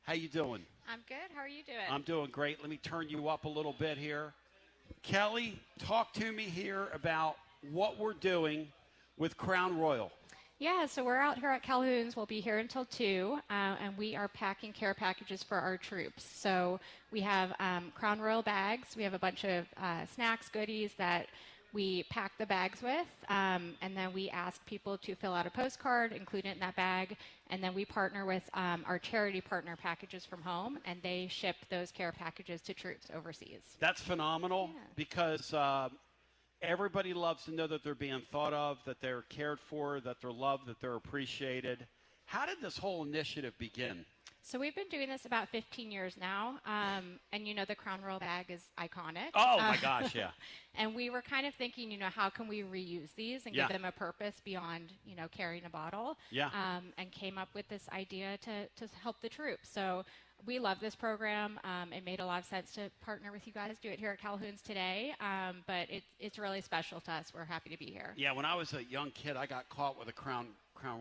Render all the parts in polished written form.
How you doing? I'm good. How are you doing? I'm doing great. Let me turn you up a little bit here. Kelly, talk to me here about what we're doing with Crown Royal. Yeah, so we're out here at Calhoun's. We'll be here until 2, and we are packing care packages for our troops. So we have Crown Royal bags. We have a bunch of snacks, goodies that we pack the bags with, and then we ask people to fill out a postcard, include it in that bag, and then we partner with our charity partner Packages from Home, and they ship those care packages to troops overseas. That's phenomenal because everybody loves to know that they're being thought of, that they're cared for, that they're loved, that they're appreciated. How did this whole initiative begin? So we've been doing this about 15 years now, and the Crown Royal bag is iconic. Oh my gosh, yeah. And we were kind of thinking, how can we reuse these and give them a purpose beyond, carrying a bottle? Yeah. And came up with this idea to help the troops. So we love this program. It made a lot of sense to partner with you guys, do it here at Calhoun's today. But it's really special to us. We're happy to be here. Yeah, when I was a young kid, I got caught with a Crown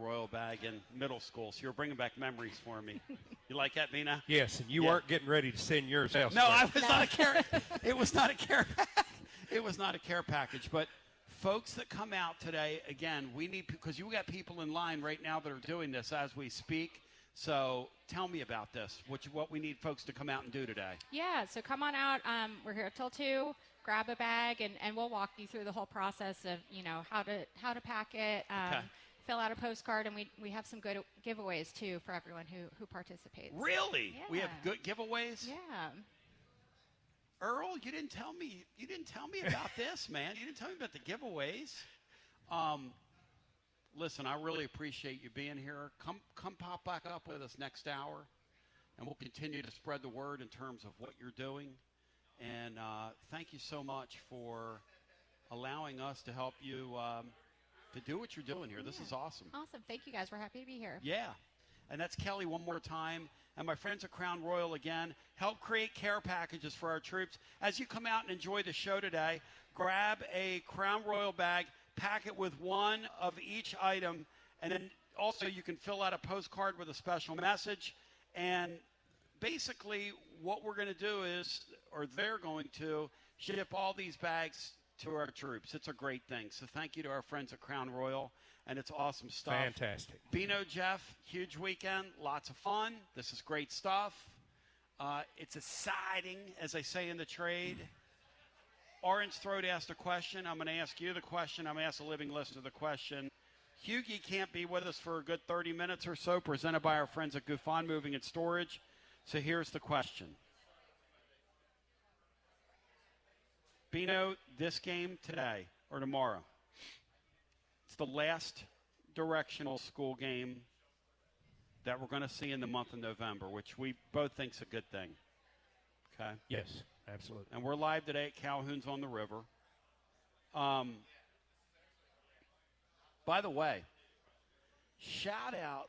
Royal bag in middle school, so you're bringing back memories for me. You like that, Mina? Yes, and you weren't getting ready to send yours elsewhere. No, I was not a care. It was not a care. It was not a care package. But folks that come out today, again, we need, because you got people in line right now that are doing this as we speak. So tell me about this. What we need folks to come out and do today? Yeah, so come on out. We're here till 2. Grab a bag, and we'll walk you through the whole process of how to pack it. Okay. Fill out a postcard, and we have some good giveaways too for everyone who participates. Really? Yeah. We have good giveaways? Yeah. Earl, you didn't tell me about this, man. You didn't tell me about the giveaways. Listen, I really appreciate you being here. Come pop back up with us next hour, and we'll continue to spread the word in terms of what you're doing. And thank you so much for allowing us to help you to do what you're doing here. This is awesome. Awesome. Thank you, guys. We're happy to be here. Yeah. And that's Kelly one more time. And my friends at Crown Royal again, help create care packages for our troops. As you come out and enjoy the show today, grab a Crown Royal bag, pack it with one of each item, and then also you can fill out a postcard with a special message. And basically what we're going to do is, or they're going to, ship all these bags to our troops. It's a great thing. So thank you to our friends at Crown Royal, and it's awesome stuff. Fantastic. Bino, Jeff, huge weekend, lots of fun. This is great stuff. It's exciting, as they say in the trade. Orange Throat asked a question. I'm going to ask you the question. I'm going to ask the living listener the question. Hughie can't be with us for a good 30 minutes or so, presented by our friends at Gufon Moving and Storage. So here's the question. Bino, this game today or tomorrow, it's the last directional school game that we're going to see in the month of November, which we both think is a good thing. Okay? Yes, absolutely. And we're live today at Calhoun's on the River. By the way, shout out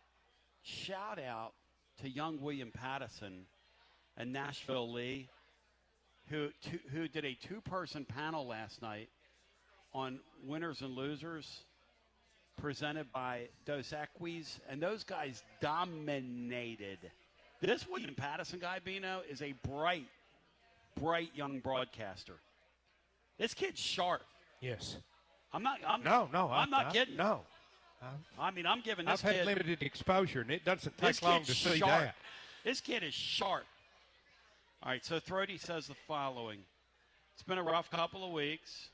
to young William Pattison and Nashville Lee, who did a 2-person panel last night on winners and losers presented by Dos Equis, and those guys dominated. This William Pattison guy, Bino, is a bright young broadcaster. This kid's sharp. Yes. I'm not kidding. No. I'm giving this I've kid had limited exposure, and it doesn't take long to see sharp. that. This kid is sharp. All right, so Throaty says the following. It's been a rough couple of weeks.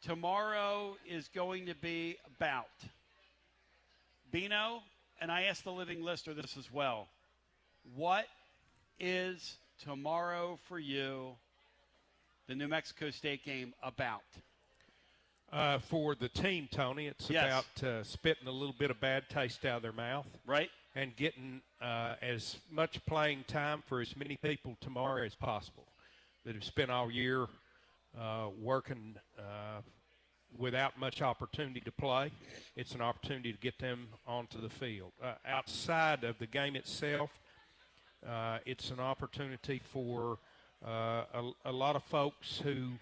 Tomorrow is going to be about Bino, and I asked the living listener this as well. What is tomorrow for you, the New Mexico State game, about? For the team, Tony, it's about spitting a little bit of bad taste out of their mouth. Right. And getting as much playing time for as many people tomorrow as possible that have spent all year working without much opportunity to play. It's an opportunity to get them onto the field. Outside of the game itself, it's an opportunity for a lot of folks who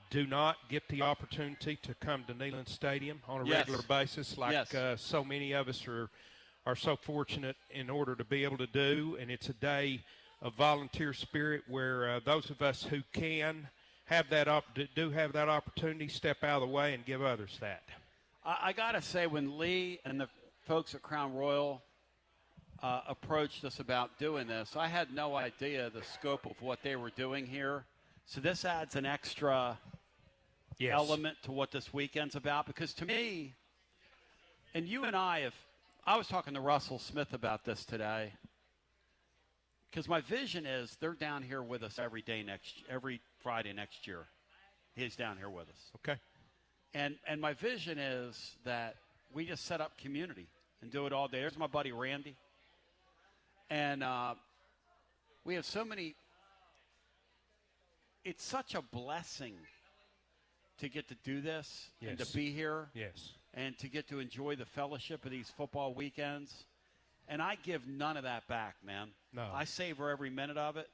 do not get the opportunity to come to Neyland Stadium on a regular basis, like so many of us are are so fortunate in order to be able to do. And it's a day of volunteer spirit where those of us who can have that do have that opportunity, step out of the way and give others that. I got to say, when Lee and the folks at Crown Royal approached us about doing this, I had no idea the scope of what they were doing here. So this adds an extra element to what this weekend's about, because to me, and you and I was talking to Russell Smith about this today, because my vision is they're down here with us every Friday next year. He's down here with us. Okay. And my vision is that we just set up community and do it all day. There's my buddy Randy. And we have so many. It's such a blessing to get to do this and to be here. Yes. And to get to enjoy the fellowship of these football weekends. And I give none of that back, man. No. I savor every minute of it.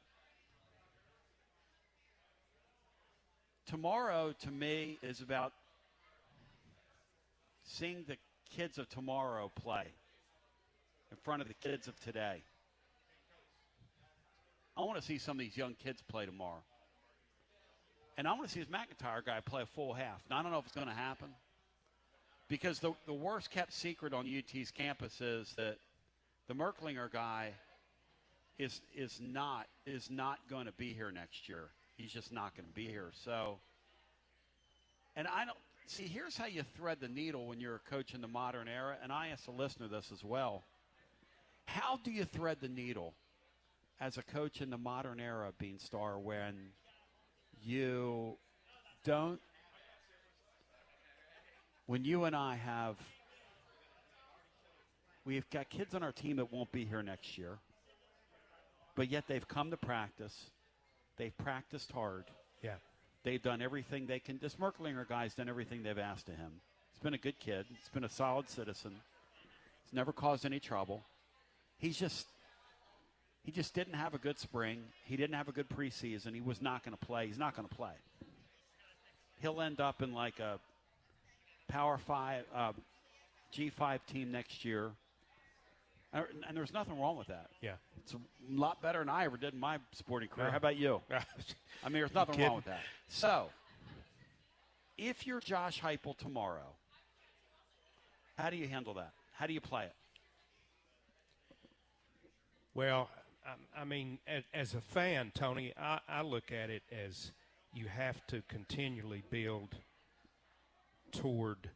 Tomorrow, to me, is about seeing the kids of tomorrow play in front of the kids of today. I want to see some of these young kids play tomorrow. And I want to see this McIntyre guy play a full half. Now, I don't know if it's going to happen, because the worst kept secret on UT's campus is that the Merklinger guy is not going to be here next year. He's just not going to be here. So, and I don't see. Here's how you thread the needle when you're a coach in the modern era. And I asked the listener this as well. How do you thread the needle as a coach in the modern era, Bean Star, when you don't? When you and I we've got kids on our team that won't be here next year, but yet they've come to practice. They've practiced hard. Yeah. They've done everything they can. This Merklinger guy's done everything they've asked of him. He's been a good kid. He's been a solid citizen. He's never caused any trouble. He just didn't have a good spring. He didn't have a good preseason. He was not going to play. He's not going to play. He'll end up in like a Power 5, G5 team next year. And there's nothing wrong with that. Yeah. It's a lot better than I ever did in my sporting career. How about you? I mean, there's nothing wrong with that. So, if you're Josh Heupel tomorrow, how do you handle that? How do you play it? Well, I mean, as a fan, Tony, I look at it as you have to continually build toward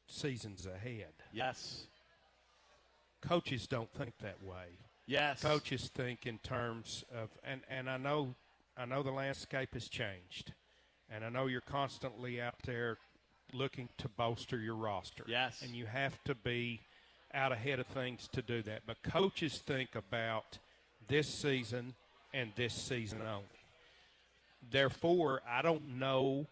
seasons ahead. Yes. Coaches don't think that way. Yes. Coaches think in terms of, and I know the landscape has changed, and I know you're constantly out there looking to bolster your roster. Yes. And you have to be out ahead of things to do that. But coaches think about this season and this season only. Therefore, I don't know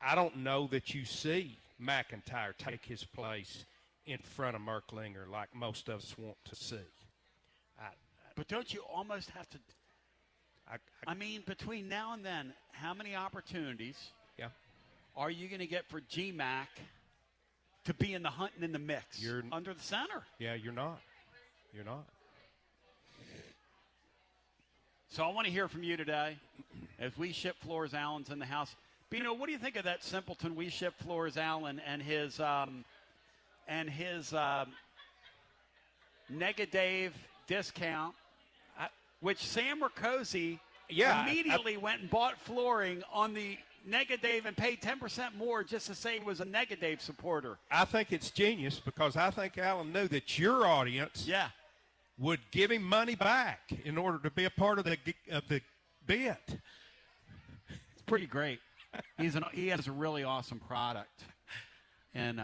that you see McIntyre take his place in front of Merklinger like most of us want to see. But don't you almost have to – I mean, between now and then, how many opportunities are you going to get for GMAC to be in the hunt and in the mix under the center? Yeah, you're not. You're not. So I want to hear from you today as we ship Flores Allen's in the house. Bino, what do you think of that simpleton we ship Flores Allen and his negative discount, which Sam Mercosi immediately went and bought flooring on the negative and paid 10% more just to say he was a negative supporter. I think it's genius because I think Allen knew that your audience would give him money back in order to be a part of the bid. It's pretty great. He has a really awesome product. And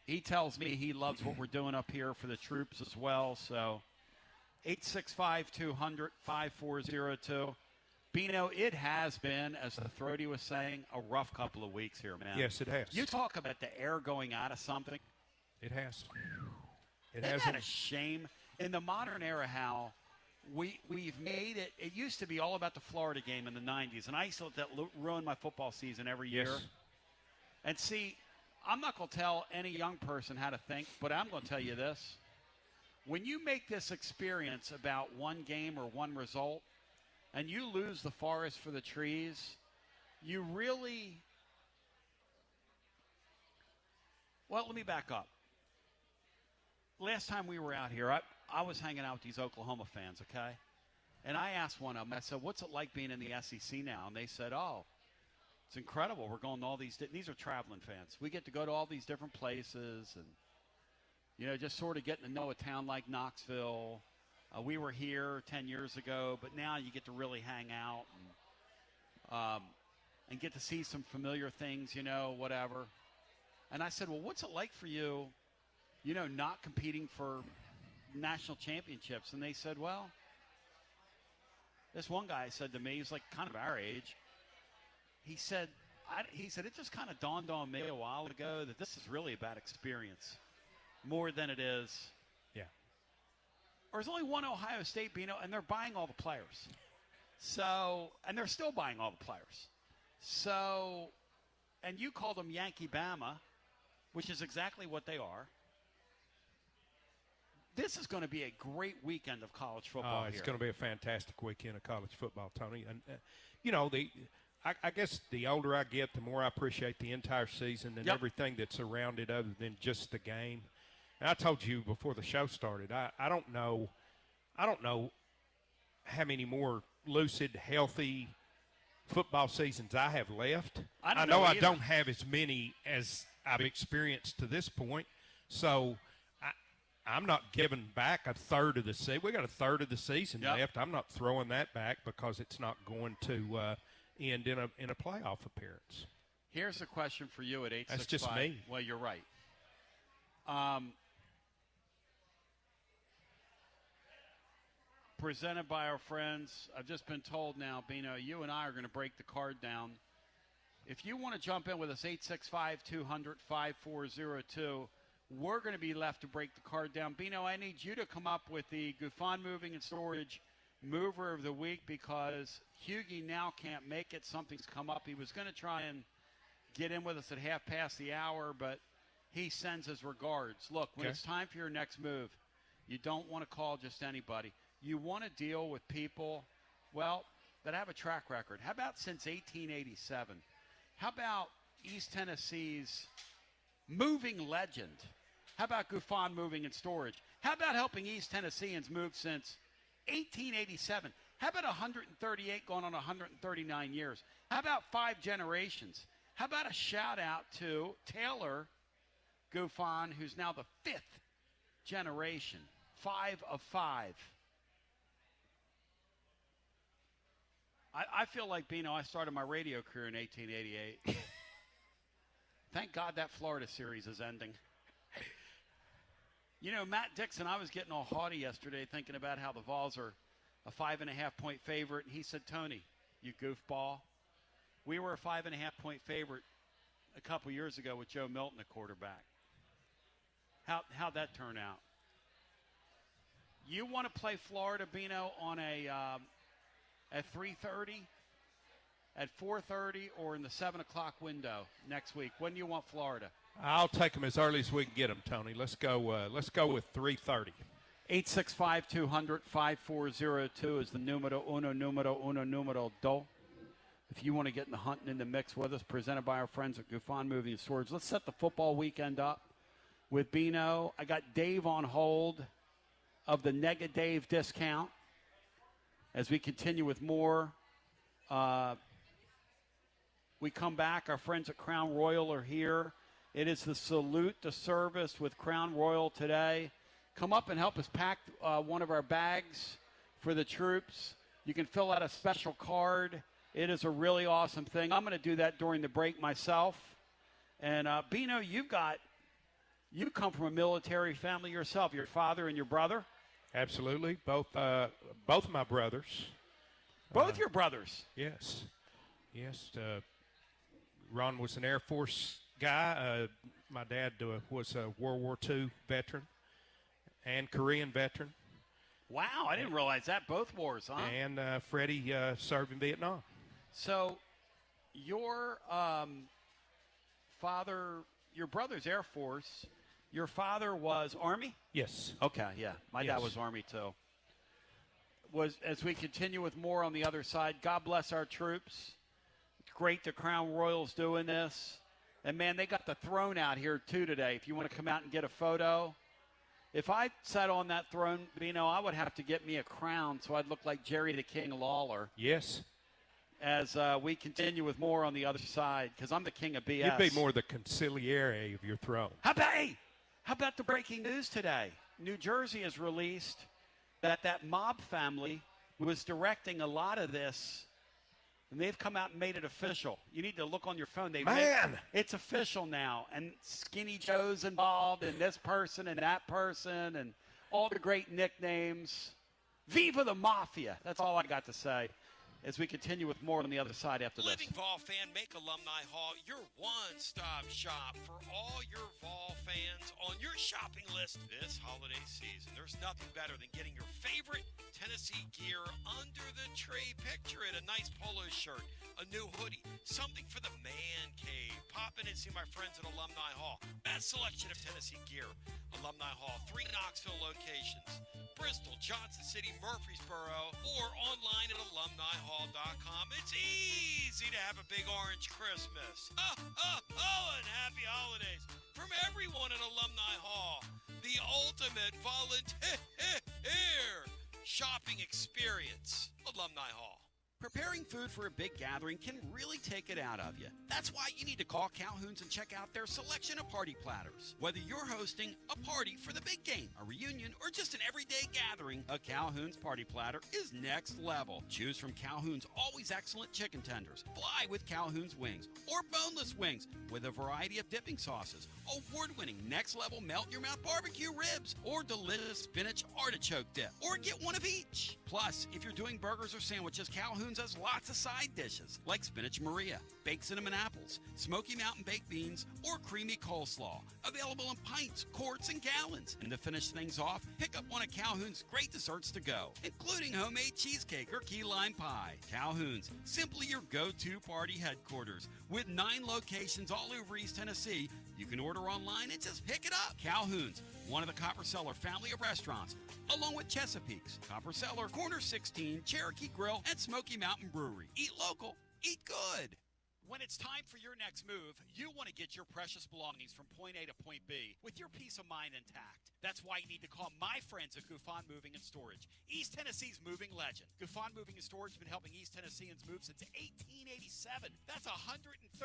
he tells me he loves what we're doing up here for the troops as well. So 865-200-5402. Bino, it has been, as the Throaty was saying, a rough couple of weeks here, man. Yes, it has. You talk about the air going out of something. It has. Isn't that a shame? In the modern era, how we've made it. It used to be all about the Florida game in the 90s, and I used to let that ruin my football season every year. Yes. And see, I'm not going to tell any young person how to think, but I'm going to tell you this. when you make this experience about one game or one result, and you lose the forest for the trees, you really, well, let me back up. Last time we were out here, I was hanging out with these Oklahoma fans, okay? And I asked one of them, I said, what's it like being in the SEC now? And they said, oh, it's incredible. We're going to all these are traveling fans. We get to go to all these different places and, you know, just sort of getting to know a town like Knoxville. We were here 10 years ago, but now you get to really hang out and get to see some familiar things, you know, whatever. And I said, well, what's it like for you, you know, not competing for national championships? And they said, well, this one guy said to me, he's like kind of our age. He said, it just kind of dawned on me a while ago that this is really about experience more than it is. Yeah. Or there's only one Ohio State, and they're buying all the players. So, and they're still buying all the players. So, and you call them Yankee Bama, which is exactly what they are. This is going to be a great weekend of college football It's here. going to be a fantastic weekend of college football, Tony. And, you know, I guess the older I get, the more I appreciate the entire season and everything that's around it other than just the game. And I told you before the show started, I don't know how many more lucid, healthy football seasons I have left. I know I either. don't have as many as I've experienced to this point. So I'm not giving back a third of the season. We got a third of the season left. I'm not throwing that back because it's not going to end in a playoff appearance. Here's a question for you at 865. That's just me. Well, you're right. Presented by our friends. I've just been told now, Bino, you and I are going to break the card down. If you want to jump in with us, 865-200-5402, we're going to be left to break the card down. Bino, I need you to come up with the Gufon Moving and Storage Mover of the Week because Hughie now can't make it. Something's come up. He was going to try and get in with us at half past the hour, but he sends his regards. Look, when it's time for your next move, you don't want to call just anybody. You want to deal with people, well, that have a track record. How about since 1887? How about East Tennessee's moving legend? How about Gufon Moving and Storage? How about helping East Tennesseans move since 1887? How about 138 going on 139 years? How about 5 generations? How about a shout-out to Taylor Gufon, who's now the 5th generation, 5 of 5. I feel like, Bino, I started my radio career in 1888. Thank God that Florida series is ending. You know, Matt Dixon, I was getting all haughty yesterday thinking about how the Vols are a 5.5-point favorite. And he said, Tony, you goofball. We were a 5.5-point favorite a couple years ago with Joe Milton at quarterback. How'd that turn out? You want to play Florida, Bino, on at 3:30, at 4:30, or in the 7 o'clock window next week? When do you want Florida? I'll take them as early as we can get them, Tony. Let's go with 3:30. 865-200-5402 is the numero uno do. If you want to get in the hunt and in the mix with us, presented by our friends at Gufon Moving and Storage. Let's set the football weekend up with Bino. I got Dave on hold of the Nega Dave discount. As we continue with more, we come back. Our friends at Crown Royal are here. It is the salute to service with Crown Royal today. Come up and help us pack one of our bags for the troops. You can fill out a special card. It is a really awesome thing. I'm going to do that during the break myself. And Bino, you come from a military family yourself. Your father and your brother. Absolutely, both of my brothers. Both your brothers. Yes. Ron was an Air Force guy. My dad was a World War II veteran and Korean veteran. Wow, I didn't realize that. Both wars, huh? And Freddie served in Vietnam. So your father, your brother's Air Force, Your father was Army? Yes. Okay, yeah. My dad Yes. was Army, too. As we continue with more on the other side, God bless our troops. It's great the Crown Royals doing this. And, man, they got the throne out here, too, today. If you want to come out and get a photo. If I sat on that throne, I would have to get me a crown so I'd look like Jerry the King Lawler. Yes. As we continue with more on the other side, because I'm the king of BS. You'd be more the consigliere of your throne. How about the breaking news today? New Jersey has released that mob family was directing a lot of this, and they've come out and made it official. You need to look on your phone. It's official now, and Skinny Joe's involved, and this person and that person, and all the great nicknames. Viva the Mafia! That's all I got to say. As we continue with more on the other side after this. Living Vol fan, make Alumni Hall your one-stop shop for all your Vol fans on your shopping list this holiday season. There's nothing better than getting your favorite Tennessee gear under the tree. Picture it, a nice polo shirt, a new hoodie, something for the man cave. Pop in and see my friends at Alumni Hall. Best selection of Tennessee gear. Alumni Hall, 3 Knoxville locations. Bristol, Johnson City, Murfreesboro, or online at alumnihall.com. It's easy to have a big orange Christmas. And happy holidays from everyone at Alumni Hall. The ultimate volunteer shopping experience. Alumni Hall. Preparing food for a big gathering can really take it out of you. That's why you need to call Calhoun's and check out their selection of party platters. Whether you're hosting a party for the big game, a reunion, or just an everyday gathering, a Calhoun's party platter is next level. Choose from Calhoun's always excellent chicken tenders, fly with Calhoun's wings, or boneless wings with a variety of dipping sauces, award-winning next-level melt-in-your-mouth barbecue ribs, or delicious spinach artichoke dip, or get one of each. Plus, if you're doing burgers or sandwiches, Calhoun's has lots of side dishes like spinach Maria, baked cinnamon apples, Smoky Mountain baked beans, or creamy coleslaw. Available in pints, quarts, and gallons. And to finish things off, pick up one of Calhoun's great desserts to go, including homemade cheesecake or key lime pie. Calhoun's, simply your go-to party headquarters. With 9 locations all over East Tennessee, you can order online and just pick it up. Calhoun's, one of the Copper Cellar family of restaurants, along with Chesapeake's, Copper Cellar, Corner 16, Cherokee Grill, and Smoky Mountain Brewery. Eat local, eat good. When it's time for your next move, you want to get your precious belongings from point A to point B with your peace of mind intact. That's why you need to call my friends at Gouffon Moving and Storage, East Tennessee's moving legend. Gouffon Moving and Storage has been helping East Tennesseans move since 1887. That's 138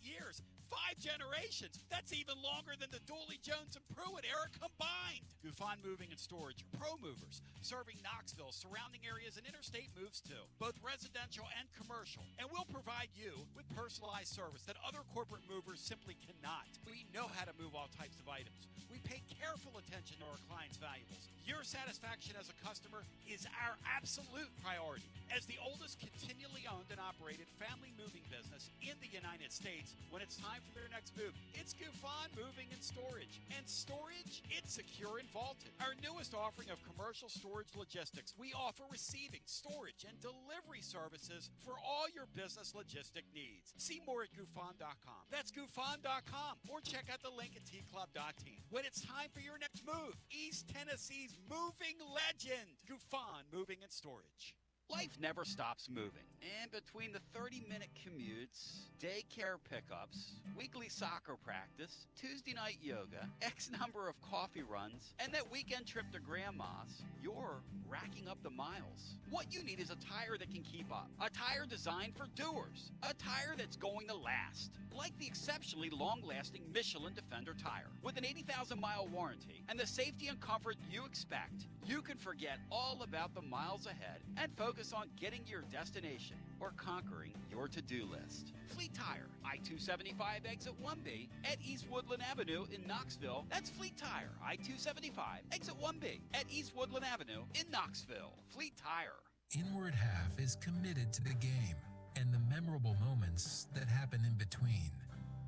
years, 5 generations. That's even longer than the Dooley, Jones, and Pruitt era combined. Gouffon Moving and Storage, pro movers, serving Knoxville, surrounding areas, and interstate moves too, both residential and commercial. And we'll provide you with personalized service that other corporate movers simply cannot. We know how to move all types of items. We pay careful attention to our clients' valuables. Your satisfaction as a customer is our absolute priority. As the oldest continually owned and operated family moving business in the United States, when it's time for their next move, it's Gouffon Moving and Storage. And storage, it's secure and vaulted. Our newest offering of commercial storage logistics, we offer receiving, storage, and delivery services for all your business logistic needs. See more at Gouffon.com. That's Gouffon.com. Or check out the link at tclub.team. When it's time for your next move, East Tennessee's moving legend, Gouffon Moving and Storage. Life never stops moving. And between the 30-minute commutes, daycare pickups, weekly soccer practice, Tuesday night yoga, X number of coffee runs, and that weekend trip to Grandma's, you're racking up the miles. What you need is a tire that can keep up. A tire designed for doers. A tire that's going to last. Like the exceptionally long-lasting Michelin Defender tire. With an 80,000-mile warranty and the safety and comfort you expect, you can forget all about the miles ahead and focus on getting to your destination or conquering your to-do list. Fleet Tire, I-275 exit 1B at East Woodland Avenue in Knoxville. That's Fleet Tire, I-275 exit 1B at East Woodland Avenue in Knoxville. Fleet Tire. Inward Half is committed to the game and the memorable moments that happen in between.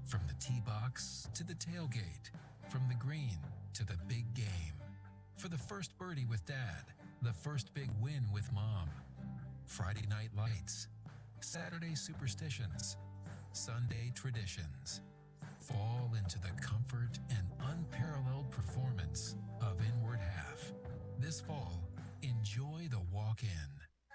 From the tee box to the tailgate, from the green to the big game. For the first birdie with Dad, the first big win with Mom. Friday night lights, Saturday superstitions, Sunday traditions. Fall into the comfort and unparalleled performance of Inward Half. This fall, enjoy the walk-in.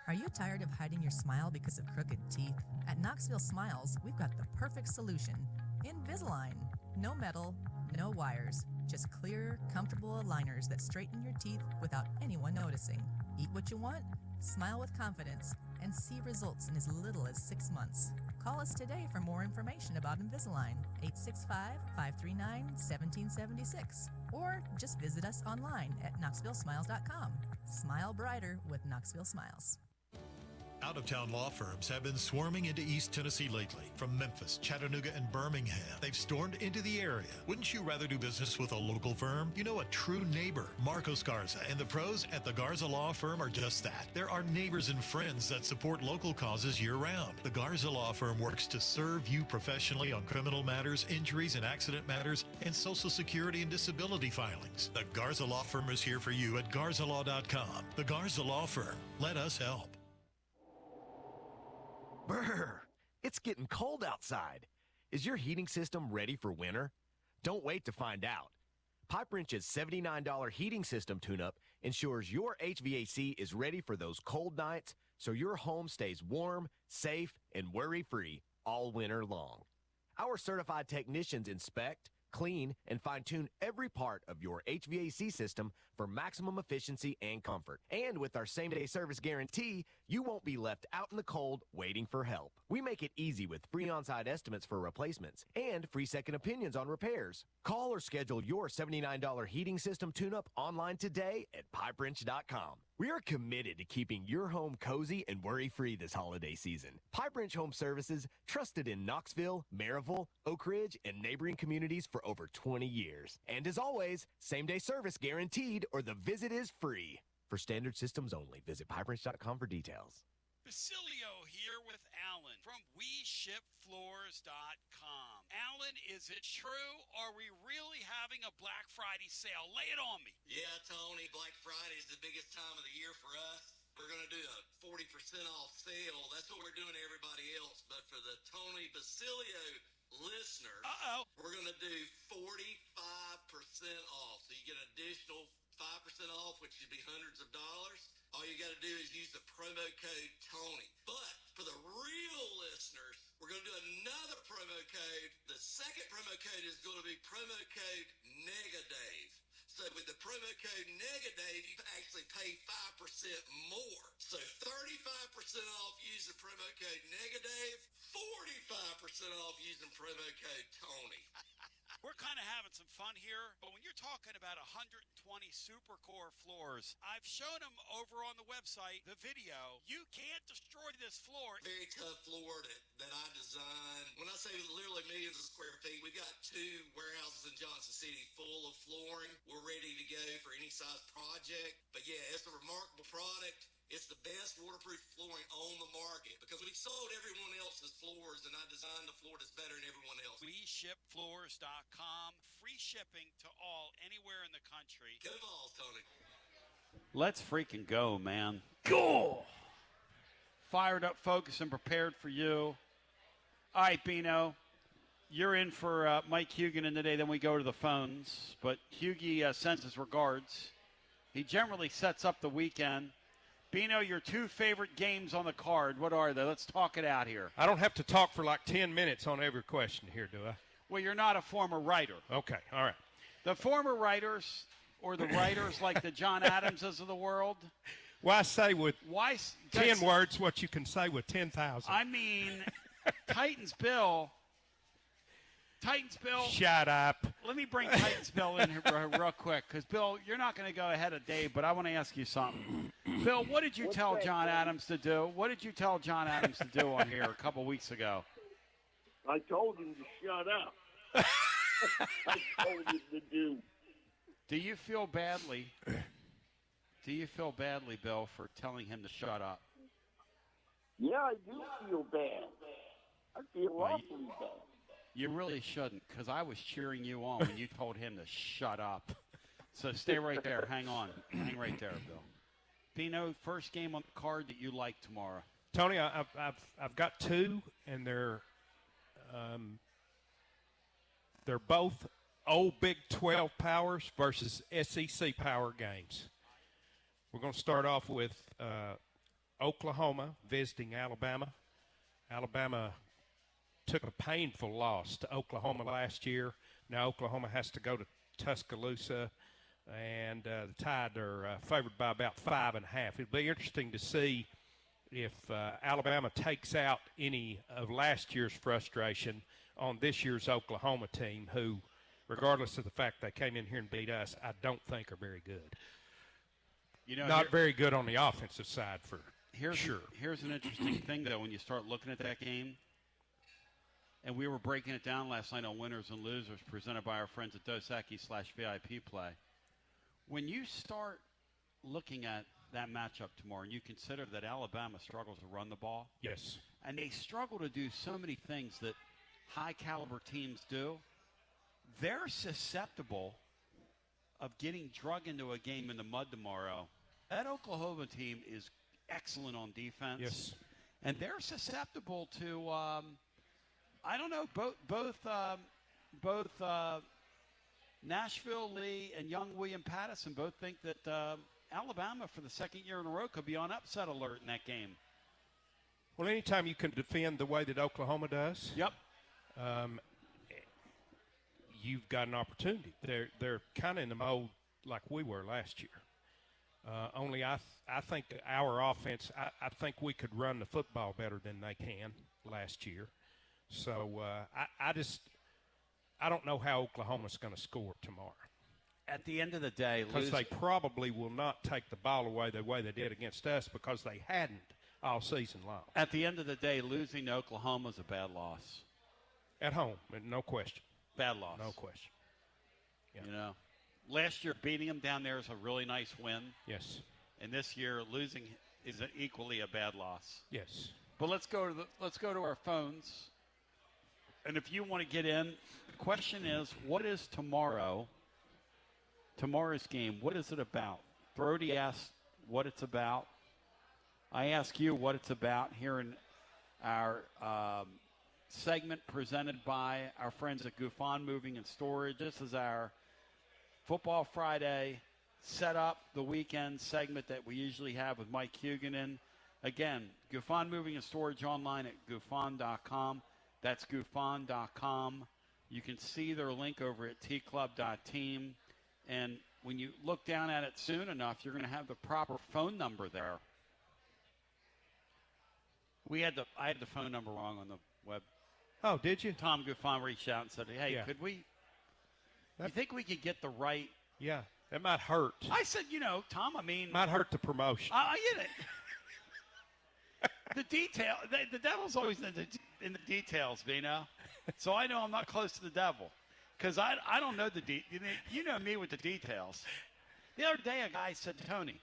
Are you tired of hiding your smile because of crooked teeth? At Knoxville Smiles, we've got the perfect solution. Invisalign. No metal, no wires, just clear, comfortable aligners that straighten your teeth without anyone noticing. Eat what you want, smile with confidence, and see results in as little as 6 months. Call us today for more information about Invisalign, 865-539-1776, or just visit us online at knoxvillesmiles.com. Smile brighter with Knoxville Smiles. Out-of-town law firms have been swarming into East Tennessee lately. From Memphis, Chattanooga, and Birmingham, they've stormed into the area. Wouldn't you rather do business with a local firm? You know, a true neighbor. Marcos Garza and the pros at the Garza Law Firm are just that. There are neighbors and friends that support local causes year-round. The Garza Law Firm works to serve you professionally on criminal matters, injuries and accident matters, and Social Security and disability filings. The Garza Law Firm is here for you at garzalaw.com. The Garza Law Firm. Let us help. Brr, it's getting cold outside. Is your heating system ready for winter? Don't wait to find out. Pipe Wrench's $79 heating system tune-up ensures your HVAC is ready for those cold nights so your home stays warm, safe, and worry-free all winter long. Our certified technicians inspect, clean, and fine-tune every part of your HVAC system for maximum efficiency and comfort. And with our same-day service guarantee, you won't be left out in the cold waiting for help. We make it easy with free on-site estimates for replacements and free second opinions on repairs. Call or schedule your $79 heating system tune-up online today at pipewrench.com. We are committed to keeping your home cozy and worry-free this holiday season. Pipe Wrench Home Services, trusted in Knoxville, Maryville, Oak Ridge, and neighboring communities for over 20 years. And as always, same-day service guaranteed or the visit is free. For standard systems only, visit pipewrench.com for details. Basilio here with Alan from WeShipFloors.com. Alan, is it true? Are we really having a Black Friday sale? Lay it on me. Yeah, Tony, Black Friday is the biggest time of the year for us. We're going to do a 40% off sale. That's what we're doing to everybody else. But for the Tony Basilio listeners, we're going to do 45% off. So you get an additional 5% off, which should be hundreds of dollars. All you got to do is use the promo code Tony. But for the real listeners, we're going to do another promo code. The second promo code is going to be promo code NEGADAVE. So with the promo code NEGADAVE, you can actually pay 5% more. So 35% off using promo code NEGADAVE, 45% off using promo code Tony. We're kind of having some fun here, but when you're talking about 120 Supercore floors, I've shown them over on the website, the video. You can't destroy this floor. Very tough floor that I designed. When I say literally millions of square feet, we got 2 warehouses in Johnson City full of flooring. We're ready to go for any size project. But yeah, it's a remarkable product. It's the best waterproof flooring on the market because we sold everyone else's floors and I designed the floor that's better than everyone else. WeShipFloors.com. Free shipping to all, anywhere in the country. Go Vols, Tony. Let's freaking go, man. Go! Fired up, focused, and prepared for you. All right, Bino. You're in for Mike Hugan today. Then we go to the phones. But Hugie sends his regards. He generally sets up the weekend. Bino, your 2 favorite games on the card, what are they? Let's talk it out here. I don't have to talk for like 10 minutes on every question here, do I? Well, you're not a former writer. Okay, all right. The former writers, or the writers like the John Adamses of the world. Why say with Why 10 words what you can say with 10,000? I mean, Titans Bill. Shut up. Let me bring Titans Bill in here real quick, because, Bill, you're not going to go ahead of Dave, but I want to ask you something. Bill, what did you tell John Adams to do? What did you tell John Adams to do on here a couple weeks ago? I told him to shut up. I told him to do. Do you feel badly, Bill, for telling him to shut up? Yeah, I do feel bad. I feel awfully bad. You really shouldn't, because I was cheering you on when you told him to shut up. So stay right there. Hang on. Hang right there, Bill. Bino, first game on the card that you like tomorrow. Tony, I've got 2, and they're They're both old Big 12 powers versus SEC power games. We're going to start off with Oklahoma visiting Alabama. Alabama took a painful loss to Oklahoma last year. Now Oklahoma has to go to Tuscaloosa, and the Tide are favored by about 5.5. It'll be interesting to see if Alabama takes out any of last year's frustration on this year's Oklahoma team, who, regardless of the fact they came in here and beat us, I don't think are very good. Not very good on the offensive side for sure. Here's an interesting thing, though, when you start looking at that game. And we were breaking it down last night on Winners and Losers, presented by our friends at Dos Equis/VIP Play. When you start looking at that matchup tomorrow, and you consider that Alabama struggles to run the ball. Yes. And they struggle to do so many things that high-caliber teams do. They're susceptible of getting drug into a game in the mud tomorrow. That Oklahoma team is excellent on defense. Yes. And they're susceptible to, I don't know, both Nashville Lee and young William Pattison both think that Alabama, for the second year in a row, could be on upset alert in that game. Well, anytime you can defend the way that Oklahoma does, yep, you've got an opportunity. They're kind of in the mode like we were last year. Only I think our offense, I think we could run the football better than they can last year. So I don't know how Oklahoma's going to score tomorrow. At the end of the day, because they probably will not take the ball away the way they did against us, because they hadn't all season long. At the end of the day, losing to Oklahoma is a bad loss. At home, no question. Bad loss. No question. Yeah. Last year beating them down there is a really nice win. Yes. And this year losing is equally a bad loss. Yes. But let's go to our phones. And if you want to get in, the question is, what is tomorrow's game? What is it about? Brody asked what it's about. I ask you what it's about here in our segment presented by our friends at Goofon Moving and Storage. This is our Football Friday setup, the weekend segment that we usually have with Mike Huguenin. Again, Goofon Moving and Storage online at goofon.com. That's goofon.com. You can see their link over at tclub.team. And when you look down at it soon enough, you're going to have the proper phone number there. I had the phone number wrong on the web. Oh, did you? Tom Goofon reached out and said, hey, yeah. could we – you think we could get the right – Yeah, that might hurt. I said, Tom, might hurt the promotion. I get it. The detail – the devil's always in the details, Vino. So I know I'm not close to the devil because I don't know the you know me with the details. The other day a guy said, Tony,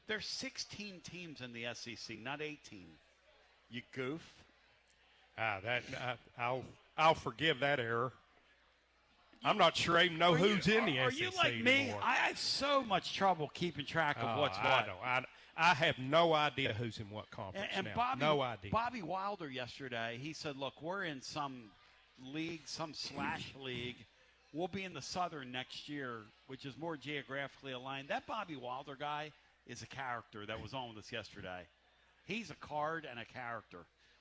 there's 16 teams in the SEC, not 18. You goof. I'll forgive that error. I'm not sure I even know who's in the SEC. Are you like anymore. me? I have so much trouble keeping track of what's what. I have no idea who's in what conference and now. No idea. Bobby Wilder yesterday, he said, look, we're in some league, some slash league. We'll be in the Southern next year, which is more geographically aligned. That Bobby Wilder guy is a character that was on with us yesterday. He's a card and a character.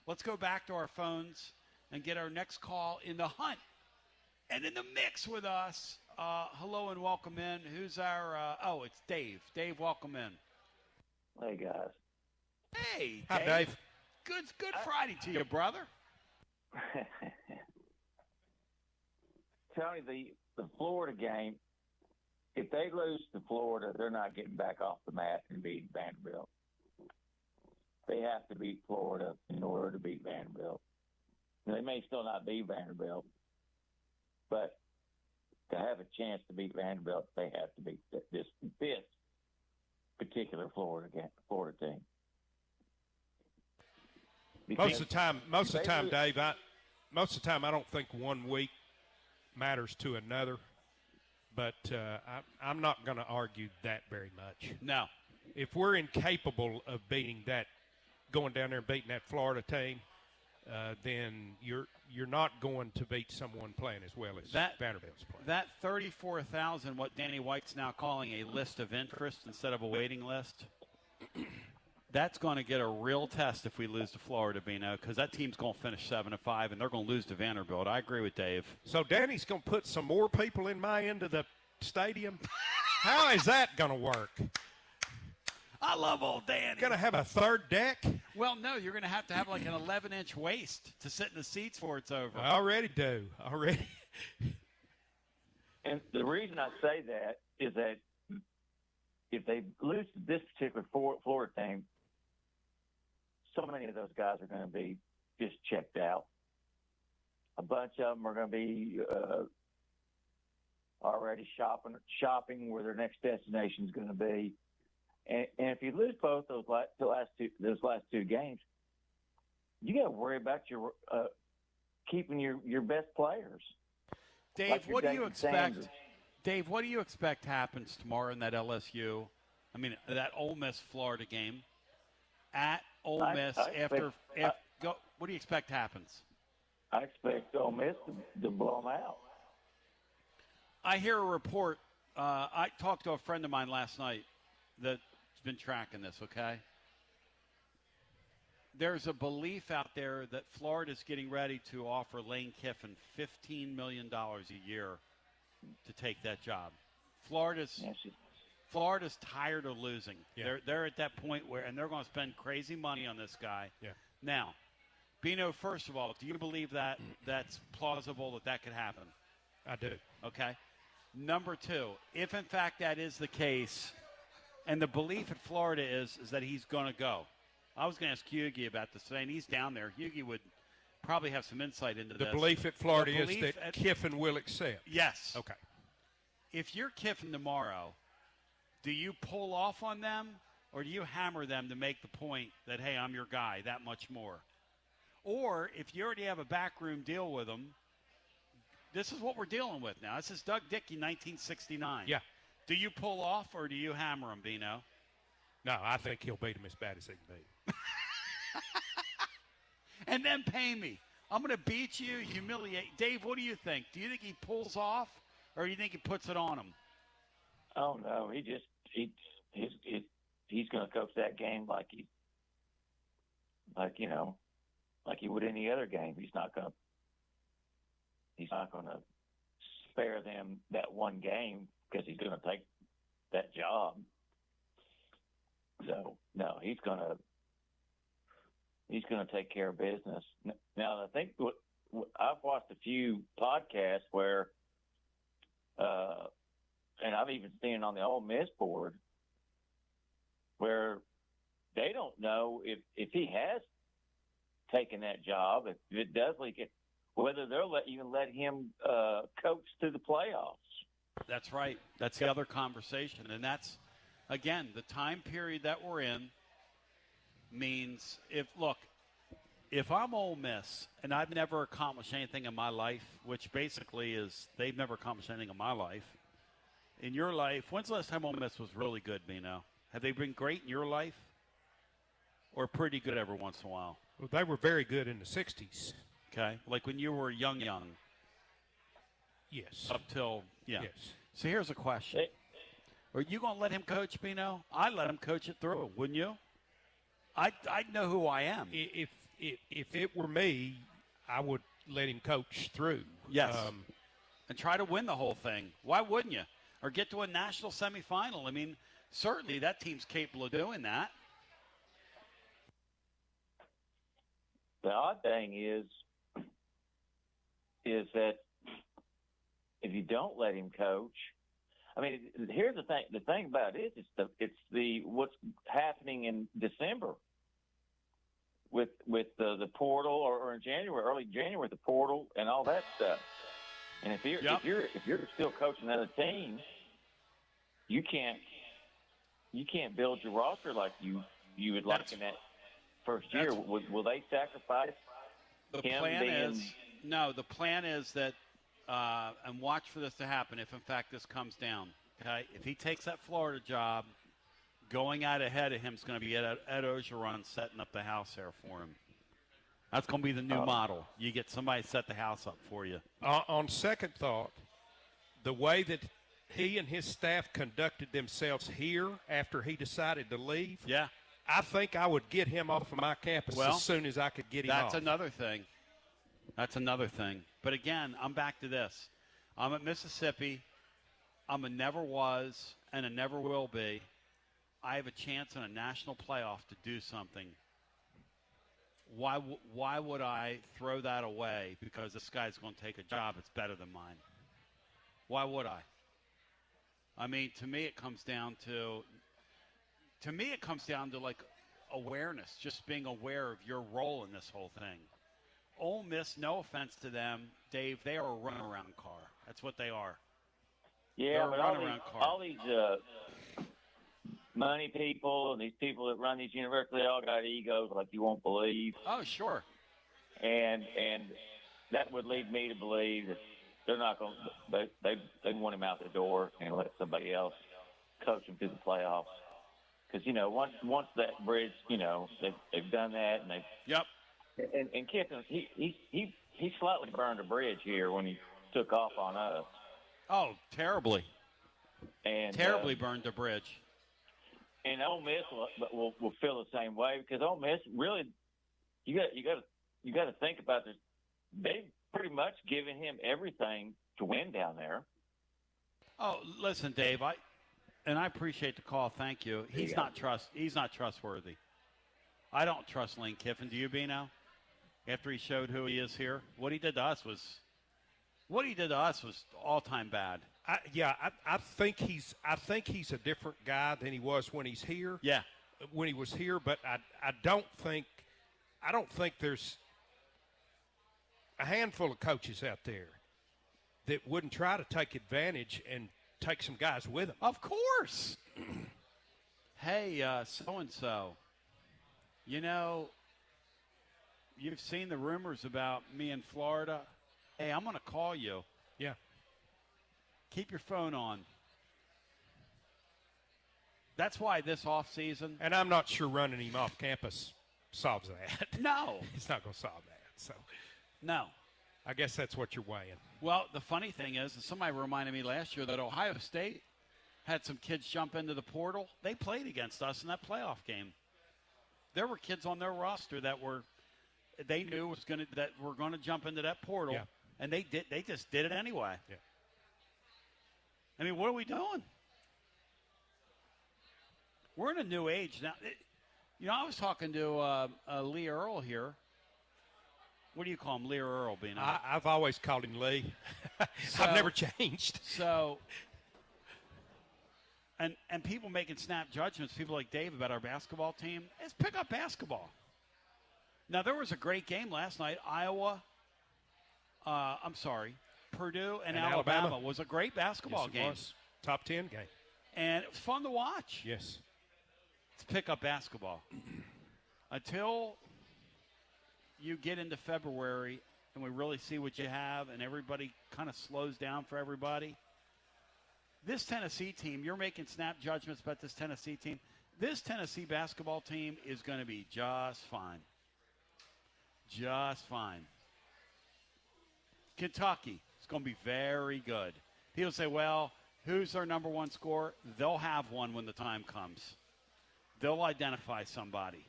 Let's go back to our phones and get our next call in the hunt. And in the mix with us, hello and welcome in. Who's our, it's Dave. Dave, welcome in. Hey, guys. Hey, Dave. Hi, Dave. Good Friday to you, brother. Tony, the Florida game, if they lose to Florida, they're not getting back off the mat and beating Vanderbilt. They have to beat Florida in order to beat Vanderbilt. They may still not beat Vanderbilt, but to have a chance to beat Vanderbilt, they have to beat this particular Florida team. Most of the time, Dave, most of the time I don't think 1 week matters to another, but I'm not going to argue that very much. No. If we're incapable of beating that, going down there and beating that Florida team, then you're you're not going to beat someone playing as well as Vanderbilt's playing. That 34,000, what Danny White's now calling a list of interest instead of a waiting list, that's going to get a real test if we lose to Florida, Bino, because that team's going to finish 7-5, and they're going to lose to Vanderbilt. I agree with Dave. So Danny's going to put some more people in my end of the stadium? How is that going to work? I love old Danny. Going to have a third deck? Well, no, you're going to have like an 11-inch waist to sit in the seats before it's over. I already do. Already. And the reason I say that is that if they lose to this particular Florida team, so many of those guys are going to be just checked out. A bunch of them are going to be already shopping where their next destination is going to be. And if you lose both those last two games, you got to worry about your keeping your best players. Dave, like what do you expect? Sanders. Dave, what do you expect happens tomorrow in that LSU? I mean, that Ole Miss Florida game at Ole Miss what do you expect happens? I expect Ole Miss to blow them out. I hear a report. I talked to a friend of mine last night that's been tracking this, okay? There's a belief out there that Florida's getting ready to offer Lane Kiffin $15 million a year to take that job. Florida's tired of losing. Yeah. They're at that point where, and they're going to spend crazy money on this guy. Yeah. Now, Bino, first of all, do you believe that that's plausible that could happen? I do. Okay. Number two, if in fact that is the case, and the belief at Florida is that he's going to go. I was going to ask Hughie about this today, and he's down there. Hughie would probably have some insight into this. The belief at Florida is that Kiffin will accept. Yes. Okay. If you're Kiffin tomorrow, do you pull off on them, or do you hammer them to make the point that, hey, I'm your guy, that much more? Or if you already have a backroom deal with them, this is what we're dealing with now. This is Doug Dickey, 1969. Yeah. Do you pull off, or do you hammer him, Bino? No, I think he'll beat him as bad as he can beat him. And then pay me. I'm going to beat you, humiliate. Dave, what do you think? Do you think he pulls off, or do you think he puts it on him? Oh no, he's going to coach that game like he would any other game. He's not going to spare them that one game because he's going to take that job. So no, he's going to take care of business. Now I think I've watched a few podcasts where, and I've even seen it on the Ole Miss board, where they don't know if he has taken that job, if it does leak it, whether they'll even let him coach to the playoffs. That's right. That's the other conversation. And that's, again, the time period that we're in means if I'm Ole Miss and I've never accomplished anything in my life, which basically is they've never accomplished anything in my life. In your life, when's the last time Ole Miss was really good, Bino? Have they been great in your life? Or pretty good every once in a while? Well, they were very good in the 60s. Okay. Like when you were young. Yes. Up till, yeah. Yes. So here's a question. Are you going to let him coach, Bino? I'd let him coach it through, wouldn't you? I'd know who I am. If it were me, I would let him coach through. Yes. And try to win the whole thing. Why wouldn't you? Or get to a national semifinal. I mean, certainly that team's capable of doing that. The odd thing is that if you don't let him coach, I mean, here's the thing. The thing about it is it's what's happening in December with the portal, or in January, early January, the portal and all that stuff. And if you're still coaching another team, you can't build your roster like you would like in that first year. Will they sacrifice him? The plan is that, and watch for this to happen if in fact this comes down. Okay, if he takes that Florida job, going out ahead of him is going to be Ed Ogeron setting up the house there for him. That's going to be the new model. You get somebody to set the house up for you. On second thought, the way that he and his staff conducted themselves here after he decided to leave, yeah, I think I would get him off of my campus as soon as I could get him off. That's another thing. That's another thing. But again, I'm back to this. I'm at Mississippi. I'm a never was and a never will be. I have a chance in a national playoff to do something. Why would I throw that away because this guy's going to take a job that's better than mine? Why would I? I mean, to me, it comes down to like awareness, just being aware of your role in this whole thing. Ole Miss, no offense to them, Dave, they are a runaround car. That's what they are. Yeah, but all these money people and these people that run these universities, they all got egos like you won't believe. Oh, sure. And that would lead me to believe that they're not going to – they want him out the door and let somebody else coach him through the playoffs. Because, once that bridge, they've done that and they've – Yep. And Kiffin, he slightly burned a bridge here when he took off on us. Oh, terribly. And terribly burned a bridge. And Ole Miss will feel the same way because Ole Miss really, you got to think about this. They've pretty much given him everything to win down there. Oh, listen, Dave, I appreciate the call. Thank you. He's not trustworthy. I don't trust Lane Kiffin. Do you, Bino? After he showed who he is here, what he did to us was all-time bad. I think he's a different guy than he was when he's here. Yeah, when he was here, but I don't think there's a handful of coaches out there that wouldn't try to take advantage and take some guys with them. Of course. Hey, so-and-so, you've seen the rumors about me in Florida. Hey, I'm going to call you. Yeah. Keep your phone on. That's why this offseason. And I'm not sure running him off campus solves that. No. It's not going to solve that. So, no. I guess that's what you're weighing. Well, the funny thing is, somebody reminded me last year that Ohio State had some kids jump into the portal. They played against us in that playoff game. There were kids on their roster that they knew that were going to jump into that portal. Yeah. And they did. They just did it anyway. Yeah. I mean, what are we doing? We're in a new age now. I was talking to Lee Earl here. What do you call him, Lee or Earl? Being I've always called him Lee. I've never changed. So, and people making snap judgments, people like Dave about our basketball team. It's pick up basketball. Now there was a great game last night. Purdue and Alabama was a great basketball game. Was. Top 10 game. And it was fun to watch. Yes. It's pick up basketball. Until you get into February and we really see what you have and everybody kind of slows down for everybody. This Tennessee team, you're making snap judgments about this Tennessee team. This Tennessee basketball team is going to be just fine. Just fine. Kentucky is going to be very good. People say, well, who's their number one scorer? They'll have one when the time comes. They'll identify somebody.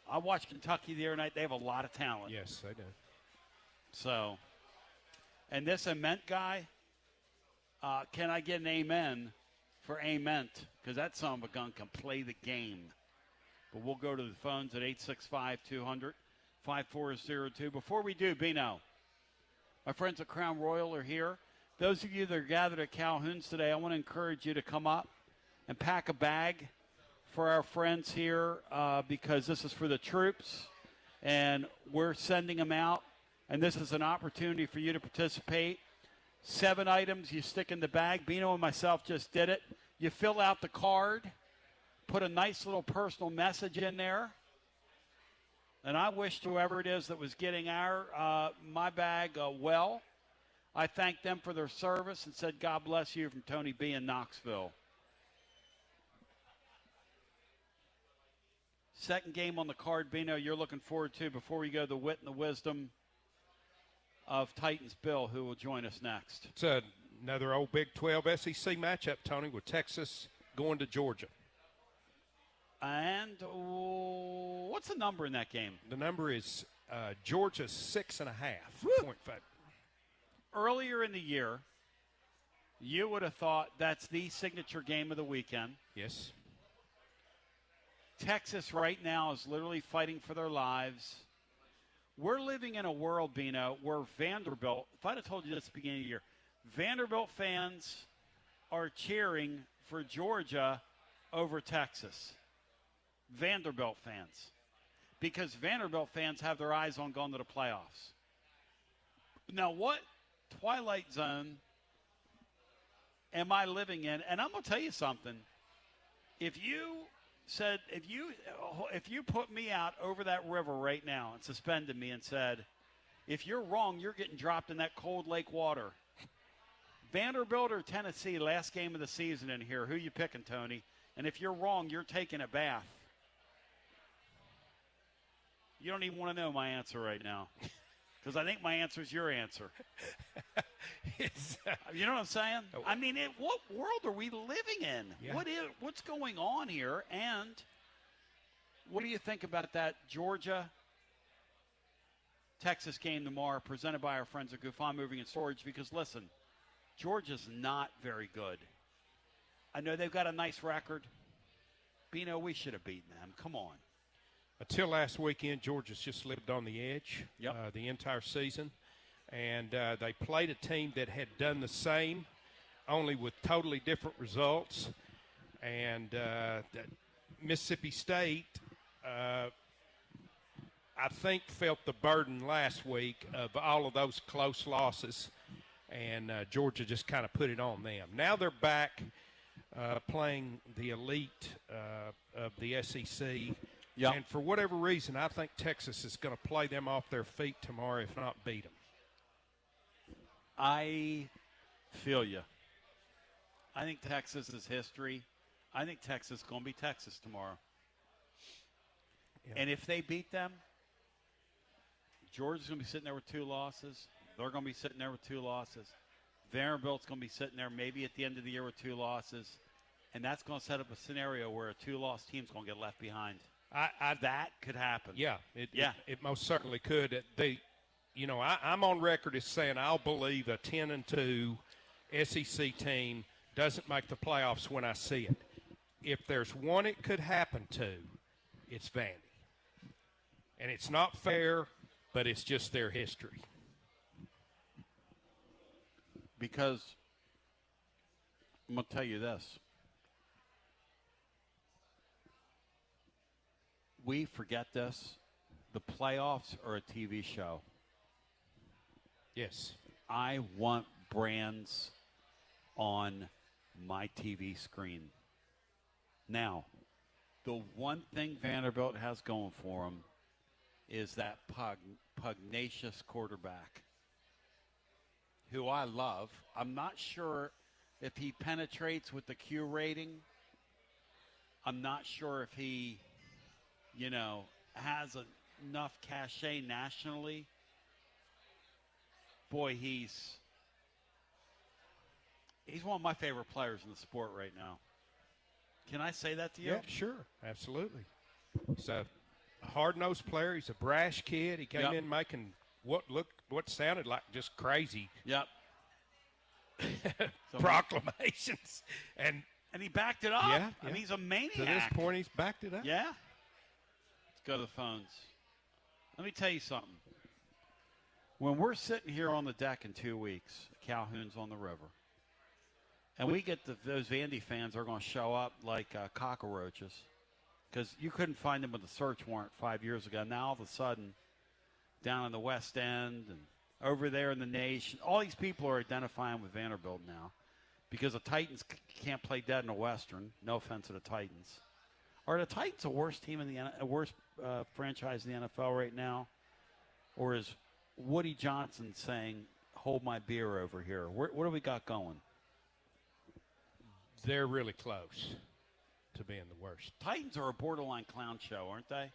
I watched Kentucky the other night. They have a lot of talent. Yes, they do. So, and this Ament guy, can I get an amen for Ament? Because that son of a gun can play the game. But we'll go to the phones at 865-200-5402. Before we do, Bino, my friends at Crown Royal are here. Those of you that are gathered at Calhoun's today, I want to encourage you to come up and pack a bag for our friends here because this is for the troops, and we're sending them out, and this is an opportunity for you to participate. 7 items you stick in the bag. Bino and myself just did it. You fill out the card, put a nice little personal message in there, and I wished whoever it is that was getting my bag well. I thanked them for their service and said, God bless you from Tony B. in Knoxville. second game on the card, Bino, you're looking forward to before we go the wit and the wisdom of Titans Bill, who will join us next. It's another old Big 12 SEC matchup, Tony, with Texas going to Georgia. And what's the number in that game? The number is Georgia's 6.5 point favorite. Earlier in the year, you would have thought that's the signature game of the weekend. Yes. Texas right now is literally fighting for their lives. We're living in a world, Bino, where Vanderbilt, if I'd have told you this at the beginning of the year, Vanderbilt fans are cheering for Georgia over Texas. Vanderbilt fans. Because Vanderbilt fans have their eyes on going to the playoffs. Now, what twilight zone am I living in? And I'm going to tell you something. If you put me out over that river right now and suspended me and said, if you're wrong, you're getting dropped in that cold lake water. Vanderbilt or Tennessee, last game of the season in here. Who you picking, Tony? And if you're wrong, you're taking a bath. You don't even want to know my answer right now. Because I think my answer is your answer. You know what I'm saying? I mean, what world are we living in? Yeah. What's going on here? And what do you think about that Georgia-Texas game tomorrow presented by our friends at Gufon Moving and Storage? Because, listen, Georgia's not very good. I know they've got a nice record. Bino, we should have beaten them. Come on. Until last weekend, Georgia's just lived on the edge the entire season. And they played a team that had done the same, only with totally different results. And Mississippi State, I think, felt the burden last week of all of those close losses. And Georgia just kind of put it on them. Now they're back playing the elite of the SEC. Yep. And for whatever reason, I think Texas is going to play them off their feet tomorrow, if not beat them. I feel you. I think Texas is history. I think Texas is going to be Texas tomorrow. Yeah. And if they beat them, Georgia's going to be sitting there with 2 losses. They're going to be sitting there with 2 losses. Vanderbilt's going to be sitting there maybe at the end of the year with 2 losses. And that's going to set up a scenario where a 2-loss team's going to get left behind. That could happen. Yeah, it most certainly could. I'm on record as saying I'll believe a 10-2 SEC team doesn't make the playoffs when I see it. If there's one it could happen to, it's Vandy. And it's not fair, but it's just their history. Because I'm going to tell you this. We forget this. The playoffs are a TV show. Yes. I want brands on my TV screen. Now, the one thing Vanderbilt has going for them is that pugnacious quarterback who I love. I'm not sure if he penetrates with the Q rating. I'm not sure if he, has enough cachet nationally. Boy, he's one of my favorite players in the sport right now. Can I say that to you? Yeah, sure. Absolutely. He's a hard-nosed player. He's a brash kid. He came in making what sounded like just crazy proclamations. And he backed it up. Yeah. I mean, he's a maniac. To this point, he's backed it up. Yeah. Let's go to the phones. Let me tell you something. When we're sitting here on the deck in 2 weeks, Calhoun's on the river, and we get those Vandy fans are going to show up like cockroaches because you couldn't find them with a search warrant 5 years ago. Now, all of a sudden, down in the West End and over there in the nation, all these people are identifying with Vanderbilt now because the Titans can't play dead in the Western. No offense to the Titans. Are the Titans the worst team in the worst franchise in the NFL right now, or is Woody Johnson saying, "Hold my beer over here"? What do we got going? They're really close. to being the worst. Titans are a borderline clown show, aren't they?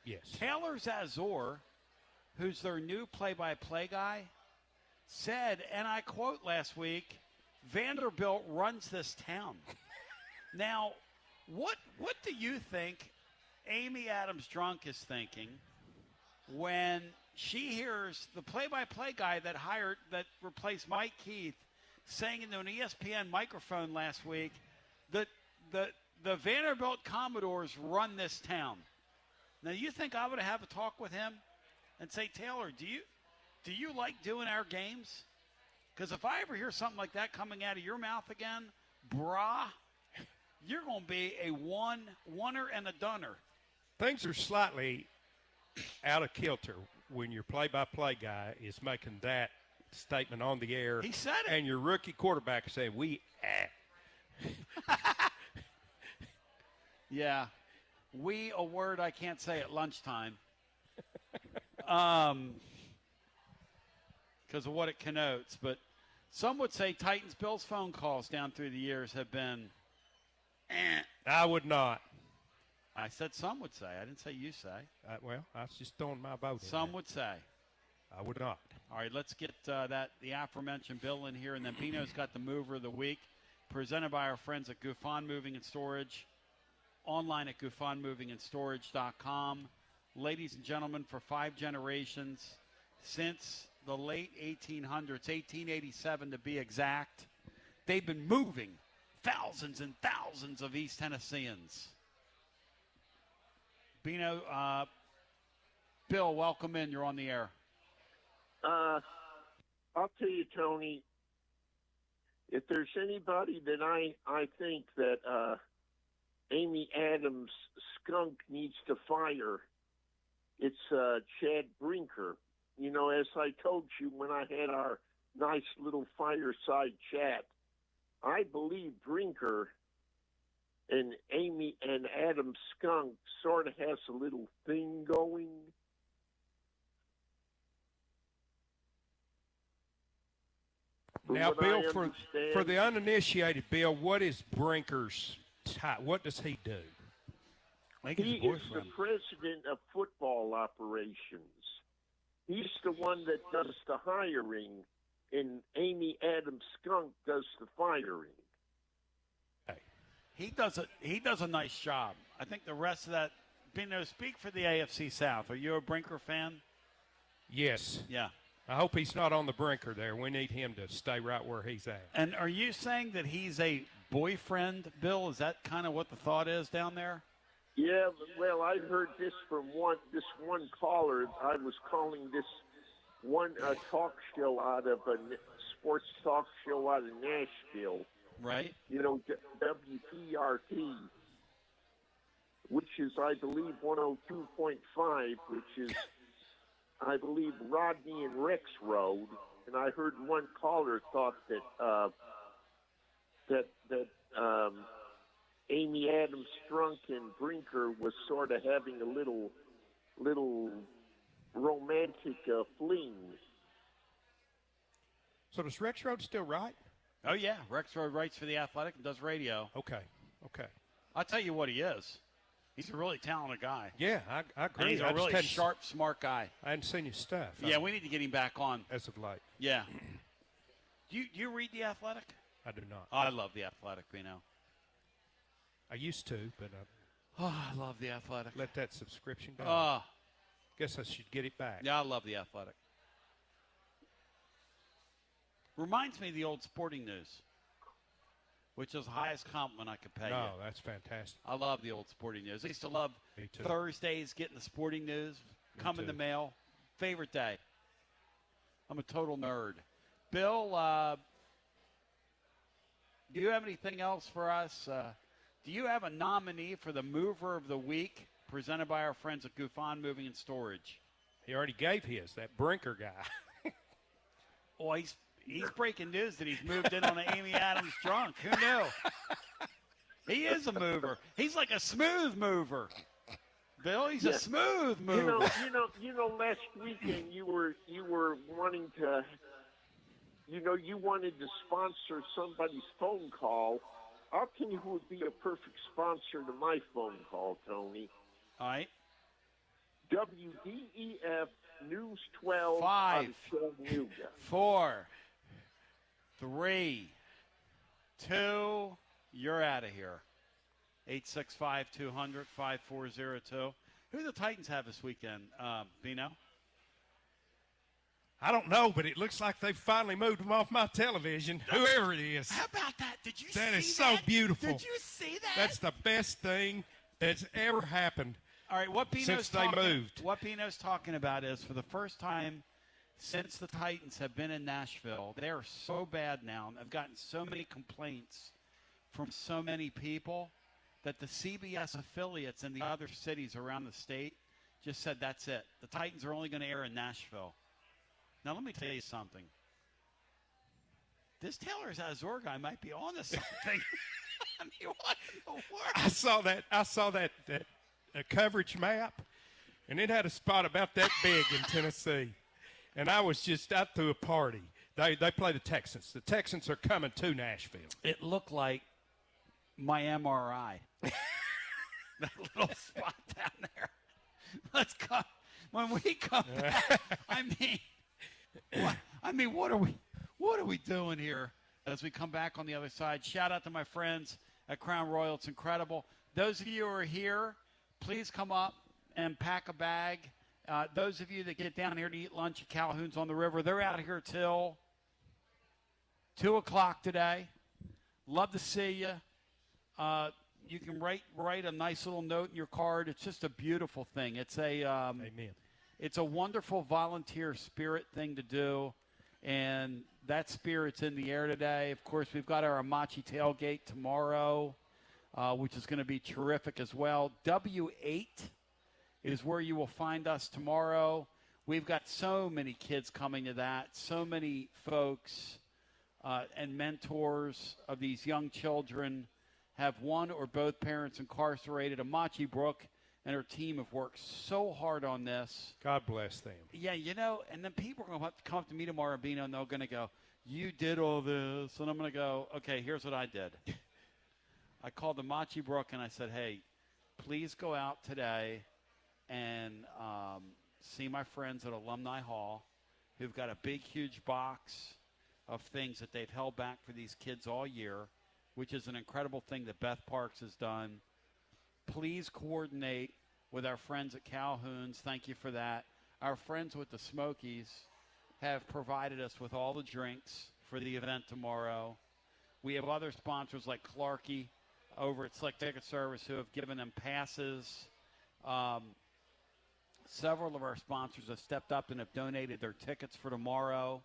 Yes. Taylor Zazor, who's their new play-by-play guy, said, and I quote last week, Vanderbilt runs this town. Now, what do you think Amy Adams Drunk is thinking when she hears the play-by-play guy that replaced Mike Keith saying into an ESPN microphone last week that the Vanderbilt Commodores run this town? Now, you think I would have a talk with him and say, Taylor, do you like doing our games? Because if I ever hear something like that coming out of your mouth again, brah, you're going to be a oneer and a doneer. Things are slightly out of kilter when your play-by-play guy is making that statement on the air. He said it. And your rookie quarterback is saying, Yeah. A word I can't say at lunchtime. Because of what it connotes. But some would say Titans-Bills phone calls down through the years have been I would not. I said some would say. I didn't say you say. Well, I was just throwing my vote in Some there. would say. I would not. All right, let's get the aforementioned bill in here. And then Bino's got the mover of the week, presented by our friends at Gouffon Moving and Storage, online at GouffonMovingAndStorage.com. Ladies and gentlemen, for 5 generations, since the late 1800s, 1887 to be exact, they've been moving thousands and thousands of East Tennesseans. Bino, Bill, welcome in. You're on the air. I'll tell you, Tony, if there's anybody that I think that Amy Adams skunk needs to fire, it's Chad Brinker. You know, as I told you when I had our nice little fireside chat, I believe Brinker and Amy and Adam Skunk sort of has a little thing going. Now, Bill, for the uninitiated, Bill, what is Brinker's type? What does he do? He is the president of football operations. He's the one that does the hiring, and Amy Adams Skunk does the firing. He does a nice job. I think the rest of that, Bino, speak for the AFC South. Are you a Brinker fan? Yes. Yeah. I hope he's not on the Brinker there. We need him to stay right where he's at. And are you saying that he's a boyfriend, Bill? Is that kind of what the thought is down there? Yeah, well, I heard this from this one caller. I was calling this one talk show out of a sports talk show out of Nashville. Right. You know, WPRT, which is, I believe, 102.5, which is, I believe, Rodney and Rex Road. And I heard one caller thought that Amy Adams Strunk and Brinker was sort of having a little romantic fling. So does Rex Road still write? Oh, yeah. Rex Road writes for The Athletic and does radio. Okay. I'll tell you what he is. He's a really talented guy. Yeah, I agree. And he's a really sharp, smart guy. I hadn't seen his stuff. Yeah, we need to get him back on. As of late. Yeah. Do you read The Athletic? I do not. Oh, I love The Athletic, Bino. I used to, but I love The Athletic. Let that subscription go. Guess I should get it back. Yeah, I love The Athletic. Reminds me of the old Sporting News, which is the highest compliment I could pay you. No, that's fantastic. I love the old Sporting News. I used to love Thursdays getting the Sporting News, come in the mail. Favorite day. I'm a total nerd. Bill, do you have anything else for us? Do you have a nominee for the Mover of the Week presented by our friends at Gouffon Moving and Storage? He already gave his, that Brinker guy. Oh, he's breaking news that he's moved in on an Amy Adams Drunk. Who knew? He is a mover. He's like a smooth mover. Bill, he's a smooth mover. You know. Last weekend you were wanting to, you wanted to sponsor somebody's phone call I'll tell you who would be a perfect sponsor to my phone call, Tony. All right. WDEF News 12 5, out of Chattanooga. 4, 3, 2. You're out of here. 865-200-5402. Who do the Titans have this weekend, Bino? I don't know, but it looks like they've finally moved them off my television, whoever it is. How about that? Did you see that? That is so beautiful. Did you see that? That's the best thing that's ever happened. All right, what since they moved. What Bino's talking about is for the first time since the Titans have been in Nashville, they are so bad now, and I've gotten so many complaints from so many people that the CBS affiliates in the other cities around the state just said that's it. The Titans are only going to air in Nashville. Now, let me tell you something. This Taylor Azor guy might be on to something. I mean, what in the world? I saw that coverage map, and it had a spot about that big in Tennessee. And I threw a party. They play the Texans. The Texans are coming to Nashville. It looked like my MRI. That little spot down there. Let's go. When we come back, what are we doing here as we come back on the other side? Shout out to my friends at Crown Royal. It's incredible. Those of you who are here, please come up and pack a bag. Those of you that get down here to eat lunch at Calhoun's on the River, they're out here till 2 o'clock today. Love to see you. You can write a nice little note in your card. It's just a beautiful thing. It's a Amen. It's a wonderful volunteer spirit thing to do, and that spirit's in the air today. Of course, we've got our Amachi tailgate tomorrow, which is going to be terrific as well. W8 is where you will find us tomorrow. We've got so many kids coming to that, so many folks and mentors of these young children have one or both parents incarcerated. Amachi Brook and her team have worked so hard on this. God bless them. Yeah, and then people are going to have to come up to me tomorrow, Bino, and they're going to go, you did all this. And I'm going to go, okay, here's what I did. I called Amachi Brook, and I said, hey, please go out today and see my friends at Alumni Hall who've got a big, huge box of things that they've held back for these kids all year, which is an incredible thing that Beth Parks has done. Please coordinate with our friends at Calhoun's. Thank you for that. Our friends with the Smokies have provided us with all the drinks for the event tomorrow. We have other sponsors like Clarkey over at Slick Ticket Service who have given them passes. Several of our sponsors have stepped up and have donated their tickets for tomorrow,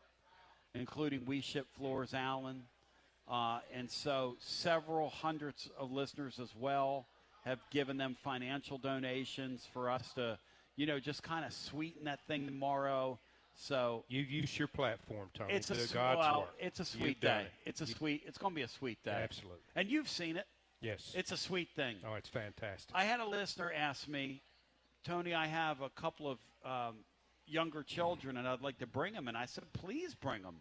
including We Ship Floors Allen. And so several hundreds of listeners as well have given them financial donations for us to, just kind of sweeten that thing tomorrow. So you use your platform, Tony. It's to God's work. It's a sweet day. It's going to be a sweet day. Absolutely. And you've seen it. Yes. It's a sweet thing. Oh, it's fantastic. I had a listener ask me, Tony, I have a couple of younger children, and I'd like to bring them. And I said, please bring them.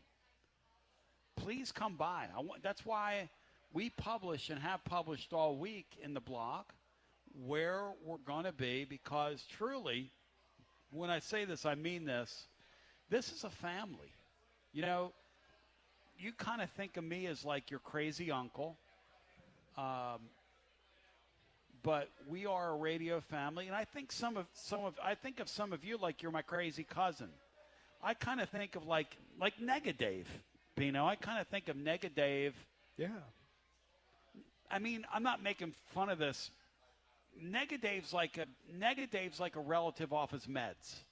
Please come by. That's why we publish and have published all week in the blog where we're going to be, because truly, when I say this, I mean this. This is a family. You kind of think of me as like your crazy uncle, but we are a radio family, and I think I think of some of you like you're my crazy cousin. I kind of think of like Nega Dave. I kind of think of Nega Dave. Yeah. I mean, I'm not making fun of this. Nega Dave's like a relative off his meds,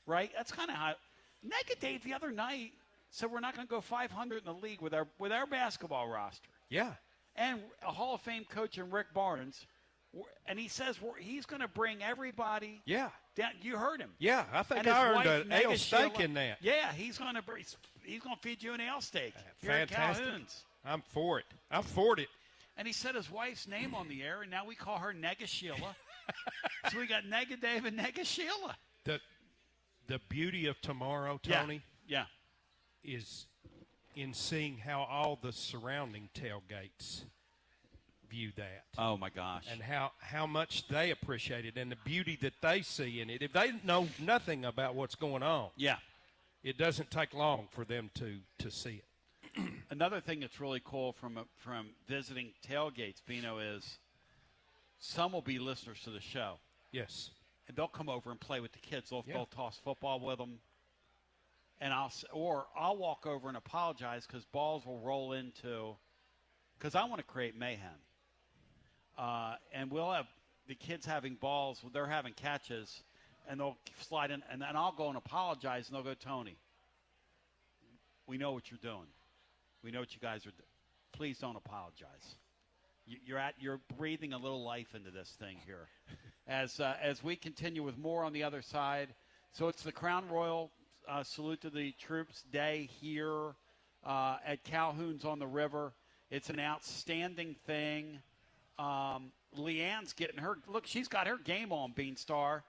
right? That's kind of how Nega Dave the other night said we're not going to go 500 in the league with our basketball roster. Yeah. And a Hall of Fame coach in Rick Barnes, and he says he's going to bring everybody. Yeah. Down. You heard him. Yeah, I think I earned an ale steak in that. Yeah, he's going to feed you an ale steak. Fantastic. I'm for it. And he said his wife's name on the air, and now we call her Nega Sheila. So we got Nega Dave and Nega Sheila. The beauty of tomorrow, Tony, is in seeing how all the surrounding tailgates view that. Oh, my gosh. And how much they appreciate it and the beauty that they see in it. If they know nothing about what's going on, it doesn't take long for them to see it. Another thing that's really cool from visiting tailgates, Bino, is some will be listeners to the show. Yes. And they'll come over and play with the kids. They'll toss football with them. And I'll walk over and apologize because balls will roll into – because I want to create mayhem. And we'll have the kids having balls. They're having catches, and they'll slide in. And then I'll go and apologize, and they'll go, Tony, we know what you're doing. We know what you guys are doing. Please don't apologize. You're breathing a little life into this thing here. As we continue with more on the other side. So it's the Crown Royal Salute to the Troops Day here at Calhoun's on the River. It's an outstanding thing. Leanne's getting her – look, she's got her game on, Beanstar.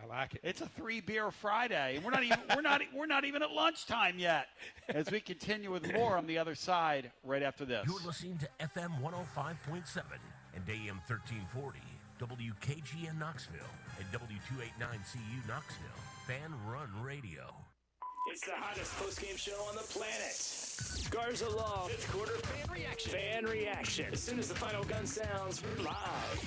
I like it. It's a 3-beer Friday, and we're not even at lunchtime yet. As we continue with more on the other side, right after this. You're listening to FM 105.7 and AM 1340, WKGN Knoxville, and W289CU Knoxville. Fan Run Radio. It's the hottest post-game show on the planet. Garza Law, fifth quarter fan reaction. Fan reaction. As soon as the final gun sounds, we're live.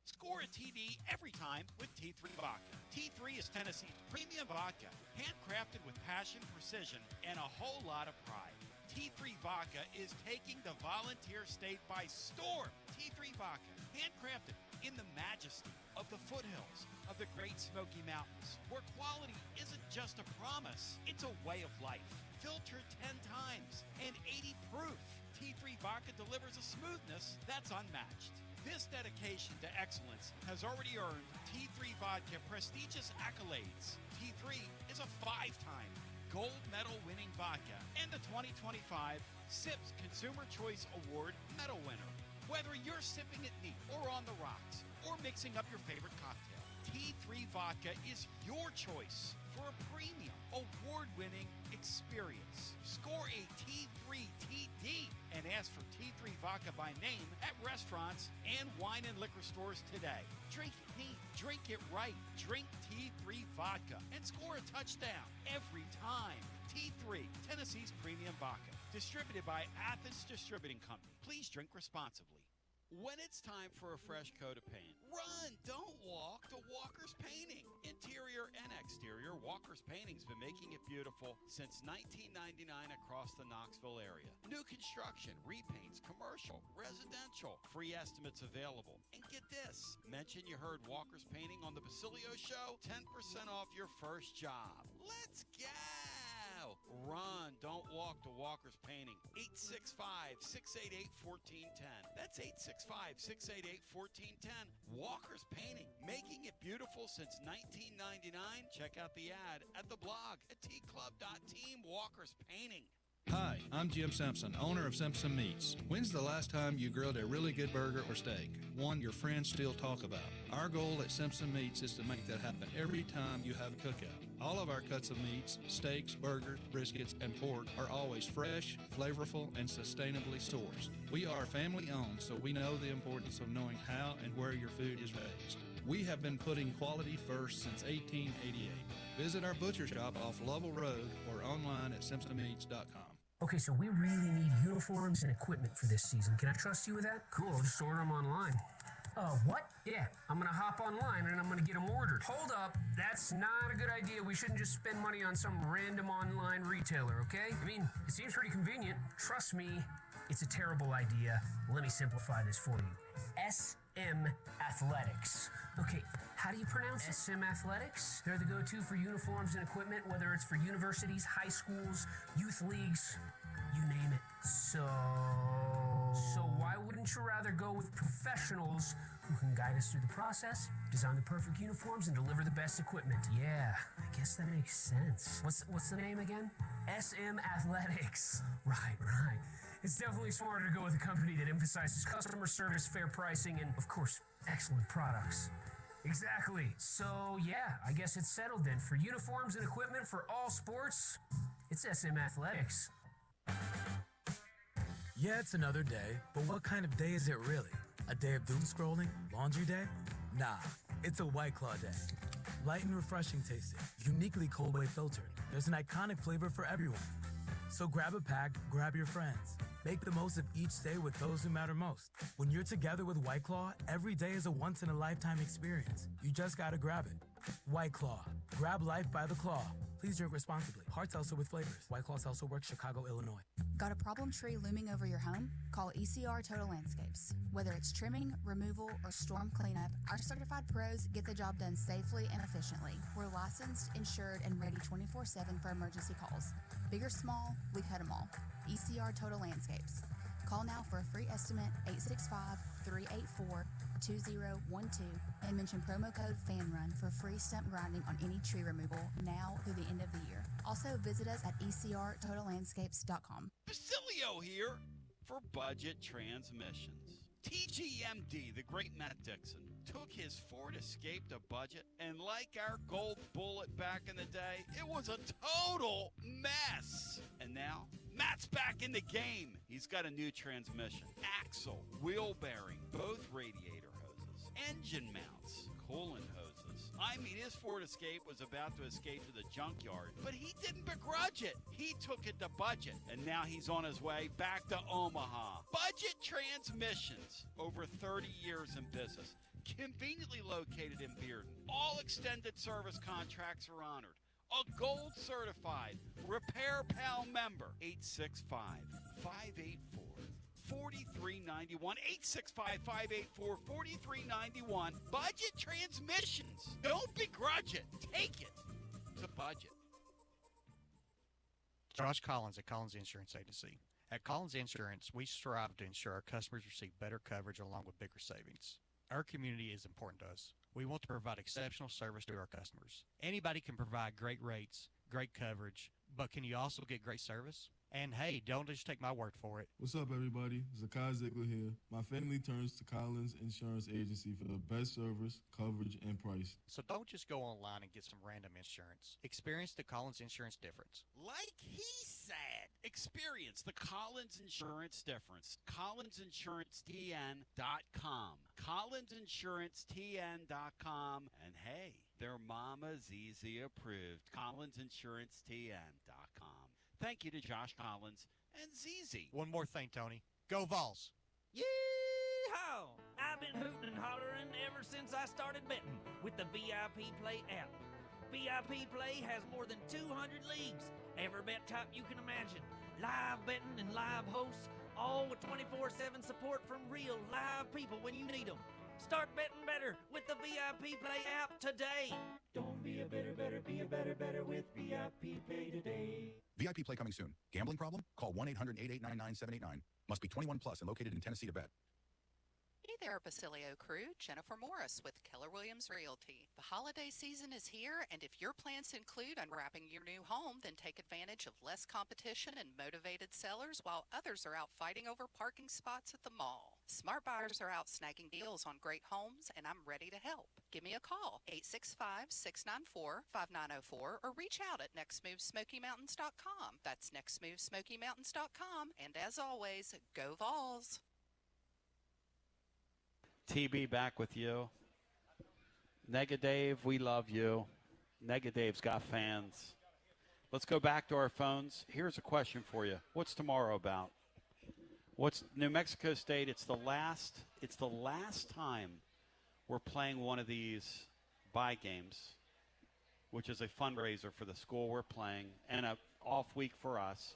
Score a TD every time with T3 Vodka. T3 is Tennessee's premium vodka, handcrafted with passion, precision, and a whole lot of pride. T3 Vodka is taking the volunteer state by storm. T3 Vodka, handcrafted in the majesty of the foothills of the Great Smoky Mountains, where quality isn't just a promise, it's a way of life. Filtered 10 times and 80 proof, T3 Vodka delivers a smoothness that's unmatched. This dedication to excellence has already earned T3 Vodka prestigious accolades. T3 is a 5-time gold medal winning vodka and the 2025 SIPS Consumer Choice Award medal winner. Whether you're sipping it neat or on the rocks or mixing up your favorite cocktail, T3 Vodka is your choice for a premium, award-winning experience. Score a T3 TD and ask for T3 Vodka by name at restaurants and wine and liquor stores today. Drink it neat, drink it right, drink T3 Vodka and score a touchdown every time. T3, Tennessee's premium vodka. Distributed by Athens Distributing Company. Please drink responsibly. When it's time for a fresh coat of paint, run, don't walk to Walker's Painting. Interior and exterior, Walker's Painting's been making it beautiful since 1999 across the Knoxville area. New construction, repaints, commercial, residential, free estimates available. And get this, mention you heard Walker's Painting on the Basilio show, 10% off your first job. Let's go! Run, don't walk to Walker's Painting. 865-688-1410. That's 865-688-1410. Walker's Painting, making it beautiful since 1999. Check out the ad at the blog at tclub.team. Walker's Painting. Hi, I'm Jim Simpson, owner of Simpson Meats. When's the last time you grilled a really good burger or steak? One your friends still talk about. Our goal at Simpson Meats is to make that happen every time you have a cookout. All of our cuts of meats, steaks, burgers, briskets, and pork are always fresh, flavorful, and sustainably sourced. We are family owned, so we know the importance of knowing how and where your food is raised. We have been putting quality first since 1888. Visit our butcher shop off Lovell Road or online at simpsonmeats.com. Okay, so we really need uniforms and equipment for this season. Can I trust you with that? Cool, I'll just order them online. What? Yeah, I'm gonna hop online and I'm gonna get them ordered. Hold up, that's not a good idea. We shouldn't just spend money on some random online retailer, okay? I mean, it seems pretty convenient. Trust me, it's a terrible idea. Let me simplify this for you. SM Athletics. Okay, how do you pronounce it? SM Athletics? They're the go-to for uniforms and equipment, whether it's for universities, high schools, youth leagues, you name it. So why wouldn't you rather go with professionals who can guide us through the process, design the perfect uniforms, and deliver the best equipment? Yeah, I guess that makes sense. What's the name again? SM Athletics. Right. It's definitely smarter to go with a company that emphasizes customer service, fair pricing, and, of course, excellent products. Exactly. So, yeah, I guess it's settled then. For uniforms and equipment for all sports, it's SM Athletics. Yeah, it's another day, but what kind of day is it really? A day of doom scrolling? Laundry day? Nah, it's a White Claw day. Light and refreshing tasting, uniquely cold way filtered. There's an iconic flavor for everyone. So grab a pack, grab your friends. Make the most of each day with those who matter most. When you're together with White Claw, every day is a once-in-a-lifetime experience. You just gotta grab it. White Claw. Grab life by the claw. Please drink responsibly. Hard seltzer with flavors. White Claw Seltzer Works, Chicago, Illinois. Got a problem tree looming over your home? Call ECR Total Landscapes. Whether it's trimming, removal, or storm cleanup, our certified pros get the job done safely and efficiently. We're licensed, insured, and ready 24/7 for emergency calls. Big or small, we cut them all. ECR Total Landscapes. Call now for a free estimate, 865-384-2012, and mention promo code FANRUN for free stump grinding on any tree removal now through the end of the year. Also visit us at ecrtotallandscapes.com. Basilio here for Budget Transmissions. TGMD, the great Matt Dixon, took his Ford Escape to budget, and like our Gold Bullet back in the day, it was a total mess. And now, Matt's back in the game. He's got a new transmission, axle, wheel bearing, both radiator hoses, engine mounts, coolant hoses. I mean, his Ford Escape was about to escape to the junkyard, but he didn't begrudge it. He took it to budget, and now he's on his way back to Omaha. Budget Transmissions, over 30 years in business, conveniently located in Bearden. All extended service contracts are honored. A gold certified Repair Pal member. 865-584-4391. 865-584-4391. Budget Transmissions. Don't begrudge it. Take it to budget. Josh Collins at Collins Insurance Agency. At Collins Insurance, we strive to ensure our customers receive better coverage along with bigger savings. Our community is important to us. We want to provide exceptional service to our customers. Anybody can provide great rates, great coverage, but can you also get great service? And hey, don't just take my word for it. What's up, everybody? Zakai Ziegler here. My family turns to Collins Insurance Agency for the best service, coverage, and price. So don't just go online and get some random insurance. Experience the Collins Insurance difference. Like he said, experience the Collins Insurance difference. CollinsInsuranceTN.com. CollinsInsuranceTN.com. And hey, their Mama ZZ approved. CollinsInsuranceTN.com. Thank you to Josh Collins and ZZ. One more thing, Tony. Go Vols. Yee-haw! I've been hooting and hollering ever since I started betting with the VIP Play app. VIP Play has more than 200 leagues, every bet type you can imagine, live betting and live hosts, all with 24/7 support from real live people when you need them. Start betting better with the VIP Play app today. Don't be a better, be a better with VIP Play today. VIP Play coming soon. Gambling problem? Call 1-800-889-9789. Must be 21 plus and located in Tennessee to bet. Hey there, Basilio crew. Jennifer Morris with Keller Williams Realty. The holiday season is here, and if your plans include unwrapping your new home, then take advantage of less competition and motivated sellers while others are out fighting over parking spots at the mall. Smart buyers are out snagging deals on great homes, and I'm ready to help. Give me a call, 865-694-5904, or reach out at nextmovesmokymountains.com. That's nextmovesmokymountains.com, and as always, go Vols! TB back with you. Dave, we love you. Dave's got fans. Let's go back to our phones. Here's a question for you. What's tomorrow about? What's New Mexico State? It's the last time we're playing one of these bye games, which is a fundraiser for the school we're playing and an off week for us.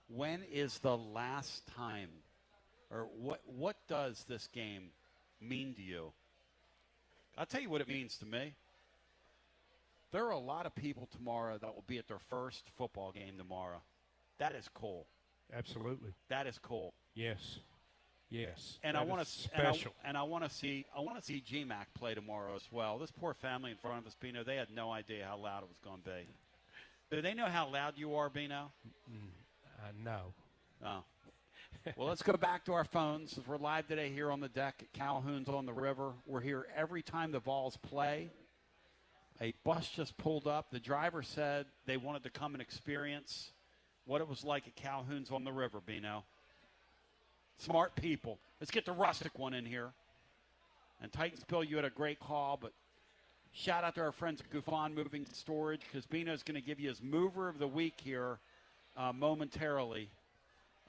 When is the last time, or what does this game mean to you? I'll tell you what it means to me. There are a lot of people tomorrow that will be at their first football game tomorrow. That is cool. Absolutely. That is cool. Yes. Yes. And I want to special. And I want to see GMAC play tomorrow as well. This poor family in front of us, Bino, they had no idea how loud it was going to be. Do they know how loud you are, Bino? No. Oh. Well, let's go back to our phones. We're live today here on the deck at Calhoun's on the River. We're here every time the Vols play. A bus just pulled up. The driver said they wanted to come and experience what it was like at Calhoun's on the River, Bino. Smart people. Let's get the rustic one in here. And Titans Bill, you had a great call, but shout out to our friends at Gufon Moving Storage, because Bino's going to give you his mover of the week here momentarily.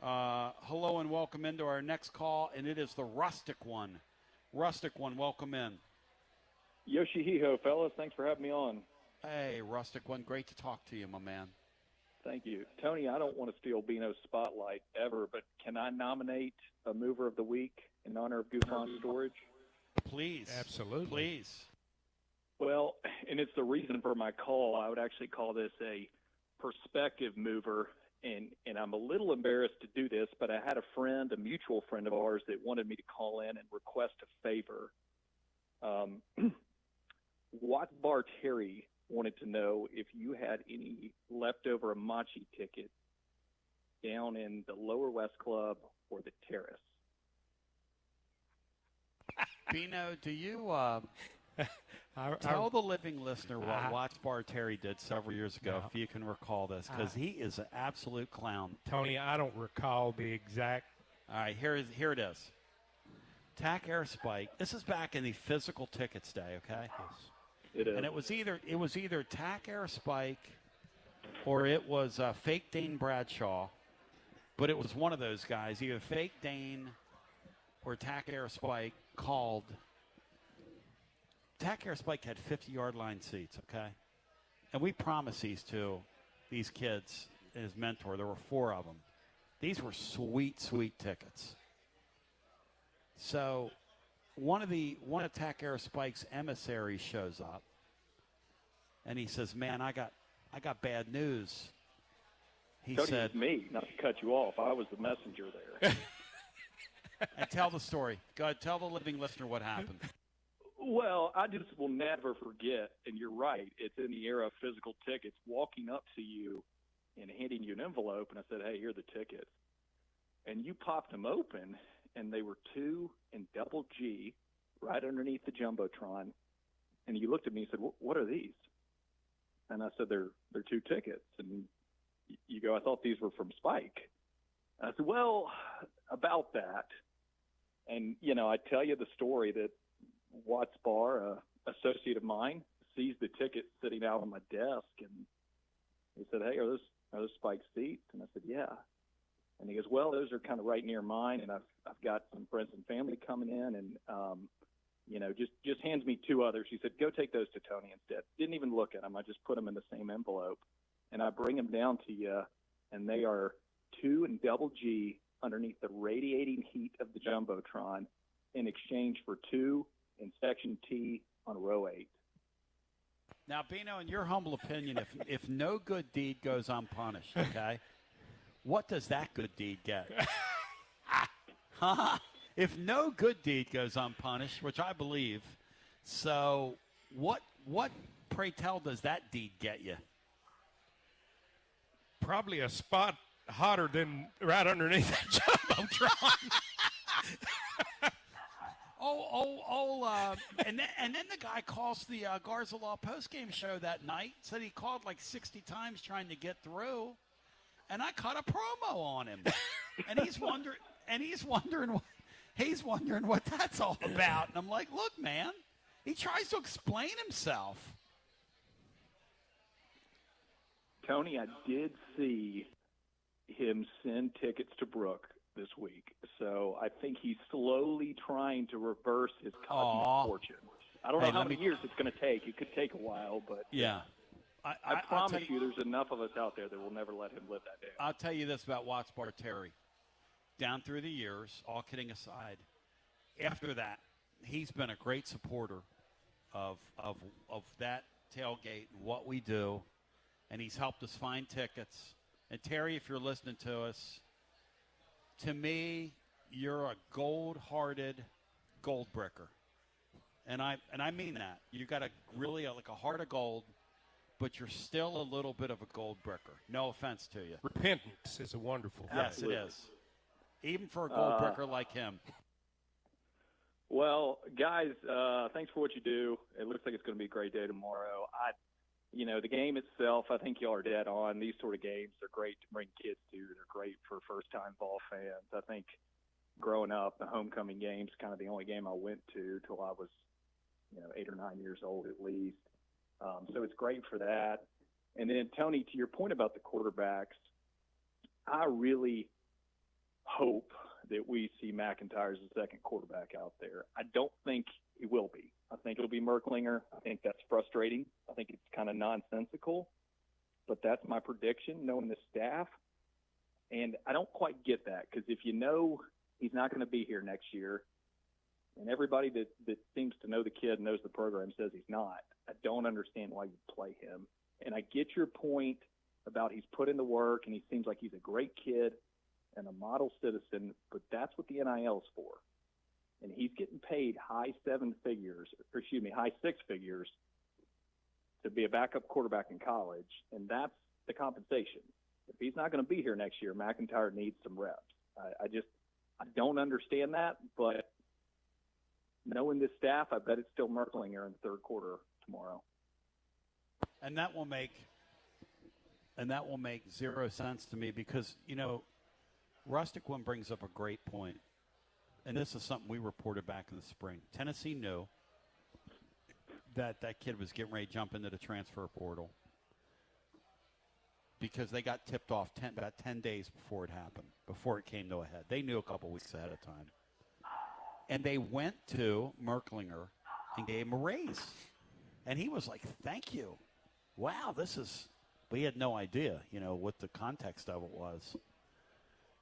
Hello and welcome into our next call, and it is the rustic one. Rustic one, welcome in. Yoshi-hee-ho, fellas. Thanks for having me on. Hey, Rustic one. Great to talk to you, my man. Thank you. Tony, I don't want to steal Bino's spotlight ever, but can I nominate a mover of the week in honor of Gufon Storage? Please. Absolutely. Please. Well, and it's the reason for my call. I would actually call this a perspective mover, and I'm a little embarrassed to do this, but I had a friend, a mutual friend of ours, that wanted me to call in and request a favor. Watts Bar Terry wanted to know if you had any leftover Amachi tickets down in the Lower West Club or the Terrace. Bino, do you tell the living listener what Watts Bar Terry did several years ago, if you can recall this, because he is an absolute clown. Tony, I don't recall the exact. All right, here it is. Tack Air Spike. This is back in the physical tickets day, okay? Yes. It is. And it was either Tack Air Spike or it was Fake Dane Bradshaw, but it was one of those guys, either Fake Dane or Tack Air Spike called. Tack Air Spike had 50-yard line seats, okay? And we promised these kids, his mentor, there were 4 of them. These were sweet, sweet tickets. So one of Tack Air Spike's emissaries shows up, and he says, "Man, I got bad news." He Tony, said, it was me, not to cut you off. I was the messenger there. And tell the story. Go ahead, tell the living listener what happened. Well, I just will never forget, and you're right, it's in the era of physical tickets, walking up to you and handing you an envelope, and I said, "Hey, here are the tickets." And you popped them open, and they were 2 in double G right underneath the Jumbotron. And you looked at me and said, "What are these?" And I said, they're 2 tickets. And you go, "I thought these were from Spike." And I said, "Well, about that." And, I tell you the story that Watts Bar, a associate of mine, sees the ticket sitting out on my desk, and he said, "Hey, are those Spike seats?" And I said, "Yeah." And he goes, "Well, those are kind of right near mine, and I've got some friends and family coming in, and just hands me 2 others." He said, "Go take those to Tony instead." Didn't even look at them. I just put them in the same envelope, and I bring them down to you, and they are 2 in double G underneath the radiating heat of the Jumbotron in exchange for 2 in section T on row 8. Now, Bino, in your humble opinion, if no good deed goes unpunished, okay, what does that good deed get? If no good deed goes unpunished, which I believe, so what pray tell does that deed get you? Probably a spot hotter than right underneath that Jumbotron. And then the guy calls the Garza Law postgame show that night. Said he called like 60 times trying to get through, and I cut a promo on him, and he's wondering what that's all about. And I'm like, "Look, man, he tries to explain himself." Tony, I did see him send tickets to Brooke this week, so I think he's slowly trying to reverse his cosmic fortune. I don't know how many years it's going to take. It could take a while, but yeah, I promise you, there's enough of us out there that will never let him live that day. I'll tell you this about Watts Bar Terry. Down through the years, all kidding aside, after that, he's been a great supporter of that tailgate and what we do, and he's helped us find tickets. And Terry, if you're listening to us, to me, you're a gold-hearted gold bricker, and I mean that. You got like a heart of gold, but you're still a little bit of a gold bricker. No offense to you. Repentance is a wonderful thing. Yes, it is. Even for a gold bricker like him. Well, guys, thanks for what you do. It looks like it's going to be a great day tomorrow. The game itself, I think y'all are dead on. These sort of games are great to bring kids to. They're great for first-time ball fans. I think, growing up, the homecoming game's kind of the only game I went to till I was, 8 or 9 years old at least. So it's great for that. And then, Tony, to your point about the quarterbacks, I really hope that we see McIntyre as the second quarterback out there. I don't think he will be. I think it'll be Merklinger. I think that's frustrating. I think it's kind of nonsensical, but that's my prediction, knowing the staff. And I don't quite get that, because if you know he's not going to be here next year, and everybody that seems to know the kid, knows the program, says he's not, I don't understand why you play him. And I get your point about he's put in the work and he seems like he's a great kid and a model citizen, but that's what the NIL is for. And he's getting paid high six figures to be a backup quarterback in college, and that's the compensation. If he's not going to be here next year, McIntyre needs some reps. I don't understand that, but knowing this staff, I bet it's still Merklinger in the third quarter tomorrow. And that will make zero sense to me, because, Rustic one brings up a great point. And this is something we reported back in the spring. Tennessee knew that kid was getting ready to jump into the transfer portal because they got tipped off about 10 days before it happened, before it came to a head. They knew a couple weeks ahead of time. And they went to Merklinger and gave him a raise. And he was like, thank you. Wow, but he had no idea, what the context of it was.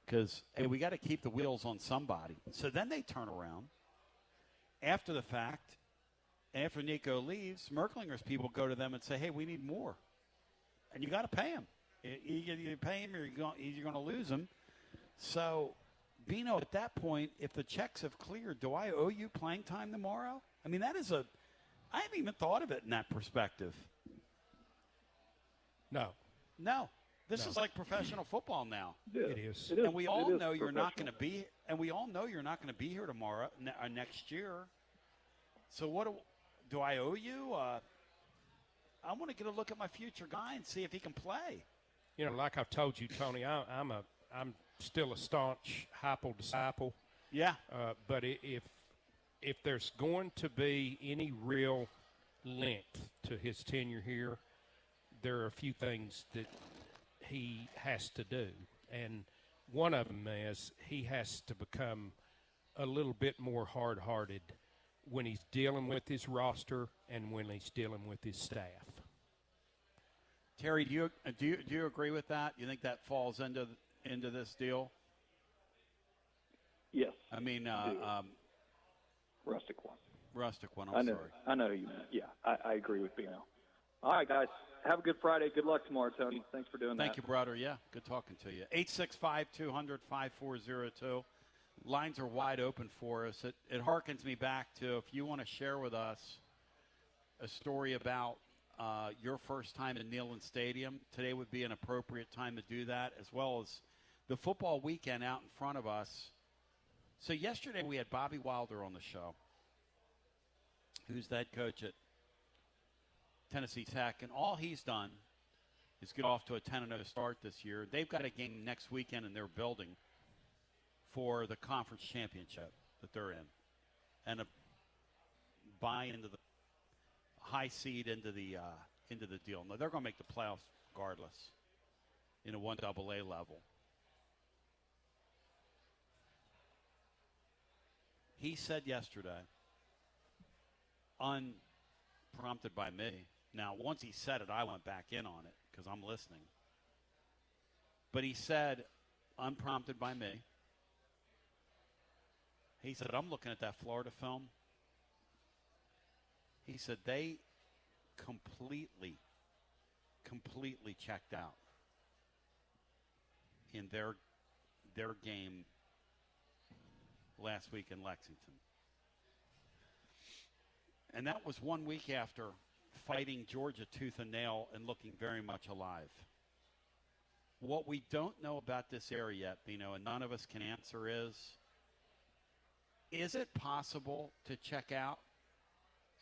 Because, hey, we got to keep the wheels on somebody. So then they turn around after the fact. After Nico leaves, Merklinger's people go to them and say, hey, we need more. And you got to pay him. You pay him or you're going to lose him. So, Bino, at that point, if the checks have cleared, do I owe you playing time tomorrow? I mean, I haven't even thought of it in that perspective. No. This is like professional football now. It is. And we all know you're not going to be. And we all know you're not going to be here tomorrow, next year. So what do I owe you? I want to get a look at my future guy and see if he can play. Like I've told you, Tony, I'm still a staunch Heupel disciple. Yeah. But if there's going to be any real length to his tenure here, there are a few things that he has to do. And one of them is he has to become a little bit more hard-hearted when he's dealing with his roster and when he's dealing with his staff. Terry, do you agree with that? You think that falls into this deal? Yes. I mean, Rustic one. I'm sorry. I know who you meant. Yeah, I agree with Bino. All right, guys. Have a good Friday. Good luck tomorrow, Tony. Thanks for doing that. Thank you, brother. Yeah, good talking to you. 865-200-5402. Lines are wide open for us. It harkens me back to, if you want to share with us a story about your first time in Neyland Stadium, today would be an appropriate time to do that, as well as the football weekend out in front of us. So yesterday we had Bobby Wilder on the show, who's the head coach at Tennessee Tech, and all he's done is get off to a 10-0 start this year. They've got a game next weekend in their building for the conference championship that they're in, and a buy into the high seed into the deal. Now, they're going to make the playoffs regardless in a 1AA level. He said yesterday, unprompted by me. Now, once he said it, I went back in on it because I'm listening. But he said, unprompted by me, he said, I'm looking at that Florida film. He said they completely checked out in their game last week in Lexington. And that was 1 week after fighting Georgia tooth and nail and looking very much alive. What we don't know about this area yet, Bino, and none of us can answer is it possible to check out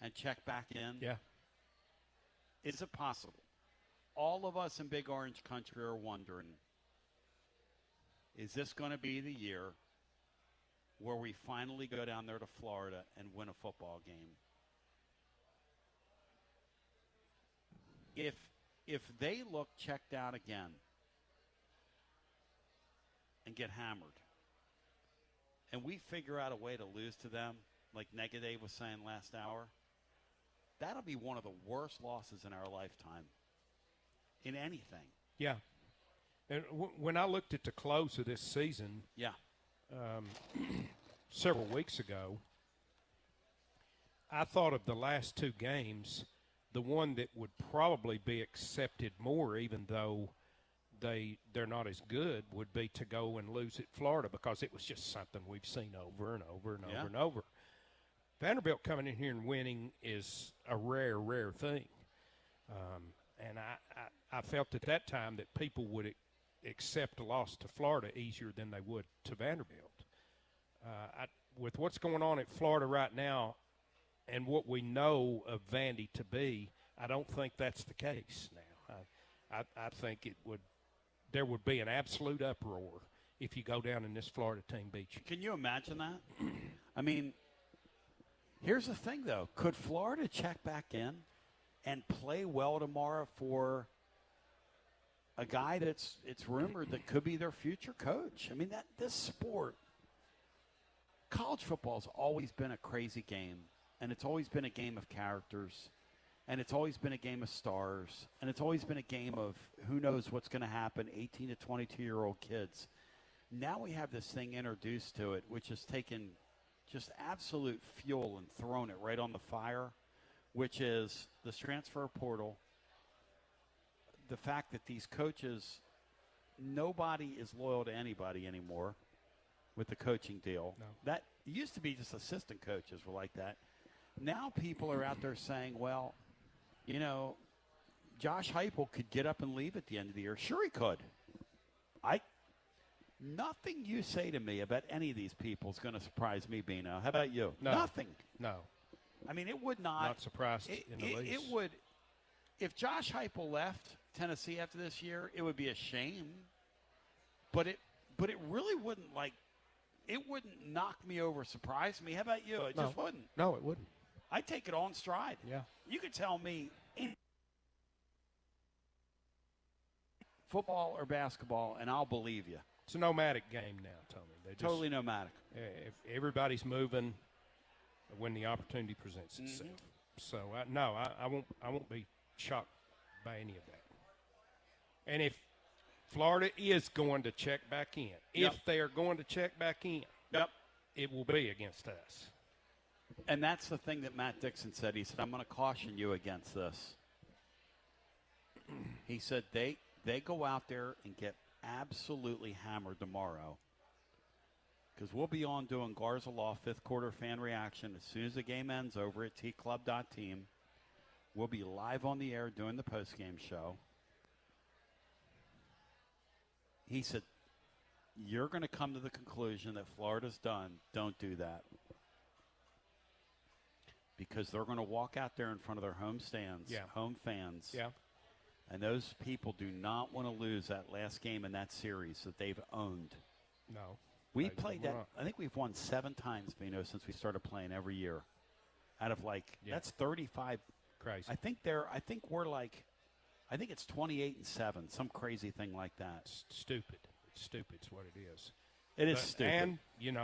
and check back in? Yeah. Is it possible? All of us in Big Orange Country are wondering, is this going to be the year where we finally go down there to Florida and win a football game. If they look checked out again and get hammered, and we figure out a way to lose to them, like Negative was saying last hour, that'll be one of the worst losses in our lifetime in anything. Yeah. And when I looked at the close of this season, several weeks ago, I thought of the last two games, the one that would probably be accepted more, even though they're not as good, would be to go and lose at Florida, because it was just something we've seen over and over and over and over. Vanderbilt coming in here and winning is a rare thing. And I felt at that time that people would accept a loss to Florida easier than they would to Vanderbilt. With what's going on at Florida right now and what we know of Vandy to be, I don't think that's the case now. I think there would be an absolute uproar if you go down and this Florida team beats you. Can you imagine that? I mean, here's the thing, though. Could Florida check back in and play well tomorrow for a guy it's rumored that could be their future coach? I mean, this sport, college football has always been a crazy game, and it's always been a game of characters, and it's always been a game of stars, and it's always been a game of who knows what's going to happen, 18 to 22-year-old kids. Now we have this thing introduced to it, which has taken just absolute fuel and thrown it right on the fire, which is this transfer portal, the fact that these coaches, nobody is loyal to anybody anymore with the coaching deal. No. That used to be just assistant coaches were like that. Now people are out there saying, well, you know, Josh Heupel could get up and leave at the end of the year. Sure he could. Nothing you say to me about any of these people is going to surprise me, Bino. How about you? No. Nothing. No. I mean, it would not. Not surprised in the least. It would. If Josh Heupel left Tennessee after this year, it would be a shame. But it really wouldn't, it wouldn't knock me over, surprise me. How about you? It just wouldn't. No, it wouldn't. I'd take it all in stride. Yeah. You could tell me football or basketball, and I'll believe you. It's a nomadic game now, Tony. Totally nomadic. If everybody's moving when the opportunity presents itself. So I won't be shocked by any of that. And if Florida is going to check back in, if they are going to check back in, it will be against us. And that's the thing that Matt Dixon said. He said, I'm going to caution you against this. He said they go out there and get absolutely hammered tomorrow, because we'll be on doing Garza Law fifth quarter fan reaction as soon as the game ends over at tclub.team. We'll be live on the air doing the post-game show. He said, you're going to come to the conclusion that Florida's done. Don't do that. Because they're going to walk out there in front of their home stands, home fans. Yeah. And those people do not want to lose that last game in that series that they've owned. No. We played that. I think we've won 7 times, Bino, since we started playing every year. Out of that's 35. Crazy. I think it's 28-7, some crazy thing like that. It's stupid. It's stupid. It's what it is. It is stupid. And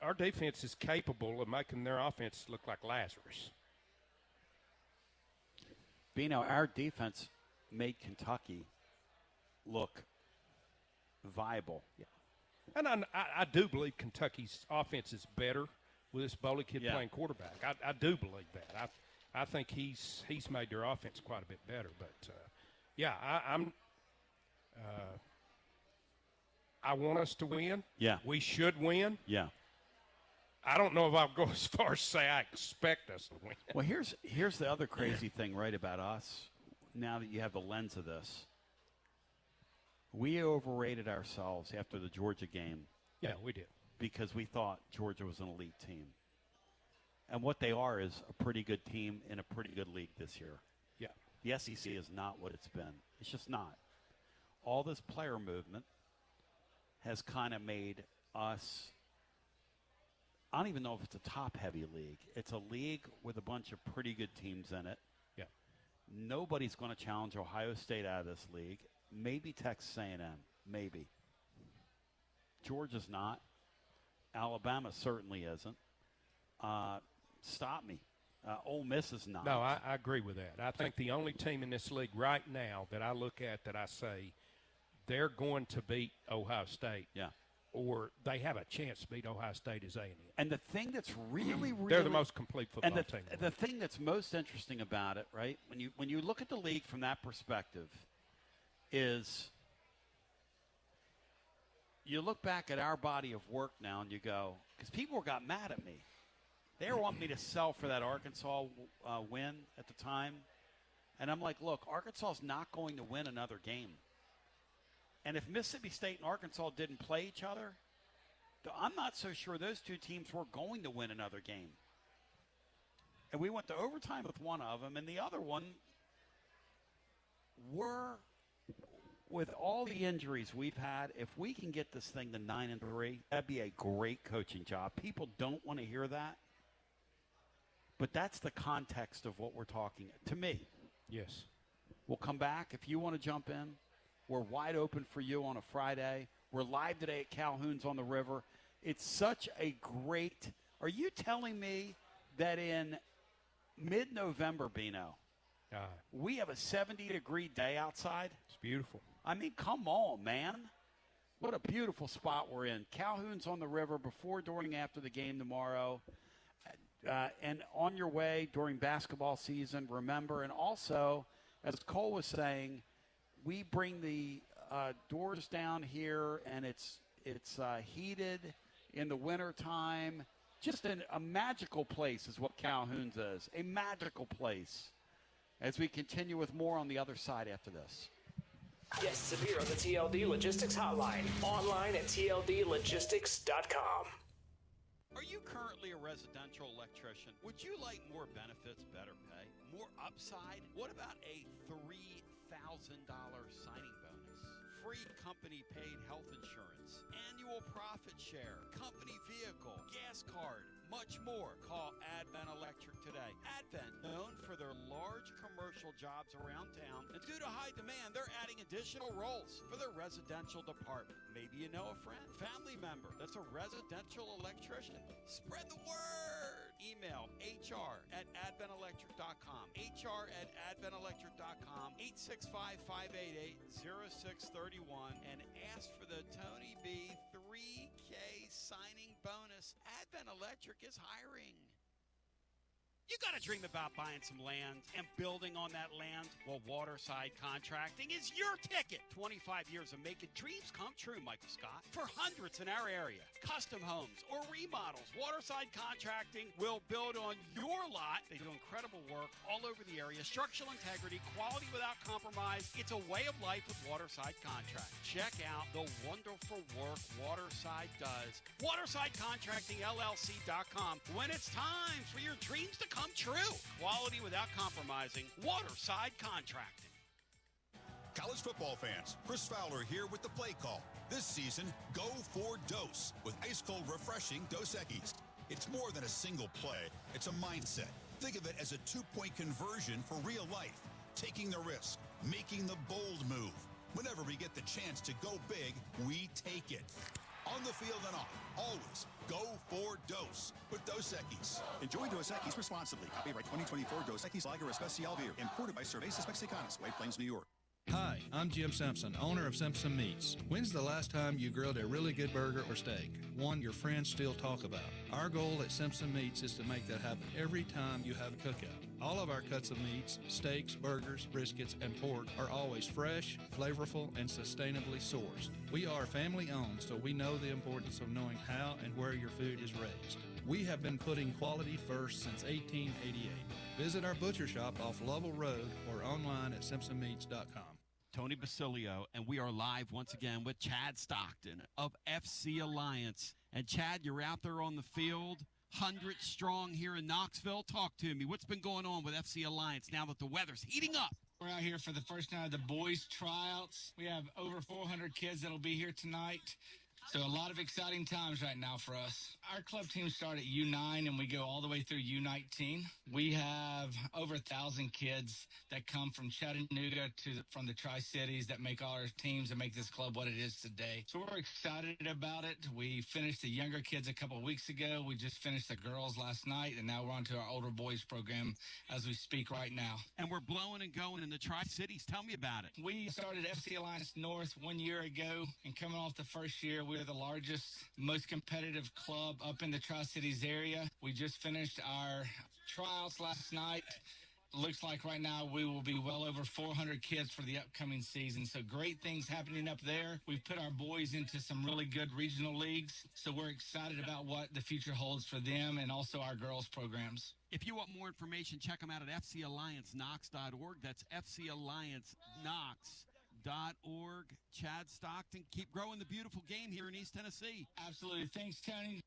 our defense is capable of making their offense look like Lazarus. Bino, our defense made Kentucky look viable. Yeah. And I do believe Kentucky's offense is better with this Bowley kid playing quarterback. I do believe that. I think he's made their offense quite a bit better. But, I want us to win. Yeah. We should win. Yeah. I don't know if I'll go as far as say I expect us to win. Well, here's the other crazy thing, right, about us, now that you have the lens of this. We overrated ourselves after the Georgia game. Yeah, we did. Because we thought Georgia was an elite team. And what they are is a pretty good team in a pretty good league this year. Yeah. The SEC is not what it's been. It's just not. All this player movement, has kind of made us, I don't even know if it's a top-heavy league. It's a league with a bunch of pretty good teams in it. Yeah. Nobody's going to challenge Ohio State out of this league. Maybe Texas A&M. Maybe. Georgia's not. Alabama certainly isn't. Stop me. Ole Miss is not. No, I agree with that. I think the only team in this league right now that I look at that I say they're going to beat Ohio State. Yeah. Or they have a chance to beat Ohio State is A&M. And the thing that's really they're the most complete football team. And the thing that's most interesting about it, right, when you look at the league from that perspective, is you look back at our body of work now and you go, because people got mad at me. They were wanting me to sell for that Arkansas win at the time. And I'm like, look, Arkansas is not going to win another game. And if Mississippi State and Arkansas didn't play each other, I'm not so sure those two teams were going to win another game. And we went to overtime with one of them, and the other one were, with all the injuries we've had, if we can get this thing to 9-3, that'd be a great coaching job. People don't want to hear that. But that's the context of what we're talking, to me. Yes. We'll come back. If you want to jump in, we're wide open for you on a Friday. We're live today at Calhoun's on the River. It's such a great – are you telling me that in mid-November, Bino, we have a 70-degree day outside? It's beautiful. I mean, come on, man. What a beautiful spot we're in. Calhoun's on the River before, during, after the game tomorrow. And on your way during basketball season, remember. And also, as Cole was saying, we bring the doors down here, and it's heated in the wintertime. Just a magical place is what Calhoun's is, a magical place. As we continue with more on the other side after this. Guests appear on the TLD Logistics Hotline, online at tldlogistics.com. Are you currently a residential electrician? Would you like more benefits, better pay, more upside? What about a $3,000 signing bonus? Free company-paid health insurance, annual profit share, company vehicle, gas card, much more. Call Advent Electric today. Advent, known for their large commercial jobs around town, and due to high demand, they're adding additional roles for their residential department. Maybe you know a friend, family member that's a residential electrician. Spread the word. Email hr@adventelectric.com, hr@adventelectric.com, 865-588-0631, and ask for the Tony B 3K signing bonus. Advent Electric is hiring. You got to dream about buying some land and building on that land? Well, Waterside Contracting is your ticket. 25 years of making dreams come true, Michael Scott. For hundreds in our area, custom homes or remodels, Waterside Contracting will build on your lot. They do incredible work all over the area. Structural integrity, quality without compromise. It's a way of life with Waterside Contract. Check out the wonderful work Waterside does. WatersideContractingLLC.com. When it's time for your dreams to come true. Quality without compromising. Waterside Contracting. College football fans, Chris Fowler here with the play call. This season, go for Dose with ice-cold, refreshing Dos Equis. It's more than a single play. It's a mindset. Think of it as a two-point conversion for real life. Taking the risk, making the bold move. Whenever we get the chance to go big, we take it. On the field and off, always go for Dose with Dos Equis. Enjoy Dos Equis responsibly. Copyright 2024 Dos Equis Lager Especial Beer. Imported by Cervezas Mexicanas, White Plains, New York. Hi, I'm Jim Simpson, owner of Simpson Meats. When's the last time you grilled a really good burger or steak? One your friends still talk about. Our goal at Simpson Meats is to make that happen every time you have a cookout. All of our cuts of meats, steaks, burgers, briskets, and pork are always fresh, flavorful, and sustainably sourced. We are family owned, so we know the importance of knowing how and where your food is raised. We have been putting quality first since 1888. Visit our butcher shop off Lovell Road or online at simpsonmeats.com. Tony Basilio, and we are live once again with Chad Stockton of FC Alliance. And Chad, you're out there on the field, 100 strong here in Knoxville. Talk to me. What's been going on with FC Alliance now that the weather's heating up? We're out here for the first night of the boys' tryouts. We have over 400 kids that'll be here tonight. So a lot of exciting times right now for us. Our club team start at U9 and we go all the way through U19. We have over 1,000 kids that come from Chattanooga from the Tri-Cities that make all our teams and make this club what it is today. So we're excited about it. We finished the younger kids a couple of weeks ago. We just finished the girls last night, and now we're on to our older boys program as we speak right now. And we're blowing and going in the Tri-Cities. Tell me about it. We started FC Alliance North 1 year ago, and coming off the first year, we're the largest, most competitive club up in the Tri-Cities area. We just finished our trials last night. Looks like right now we will be well over 400 kids for the upcoming season. So great things happening up there. We've put our boys into some really good regional leagues. So we're excited about what the future holds for them and also our girls programs. If you want more information, check them out at fcallianceknox.org. That's fcallianceknox.org. Chad Stockton, keep growing the beautiful game here in East Tennessee. Absolutely. Thanks, Tony.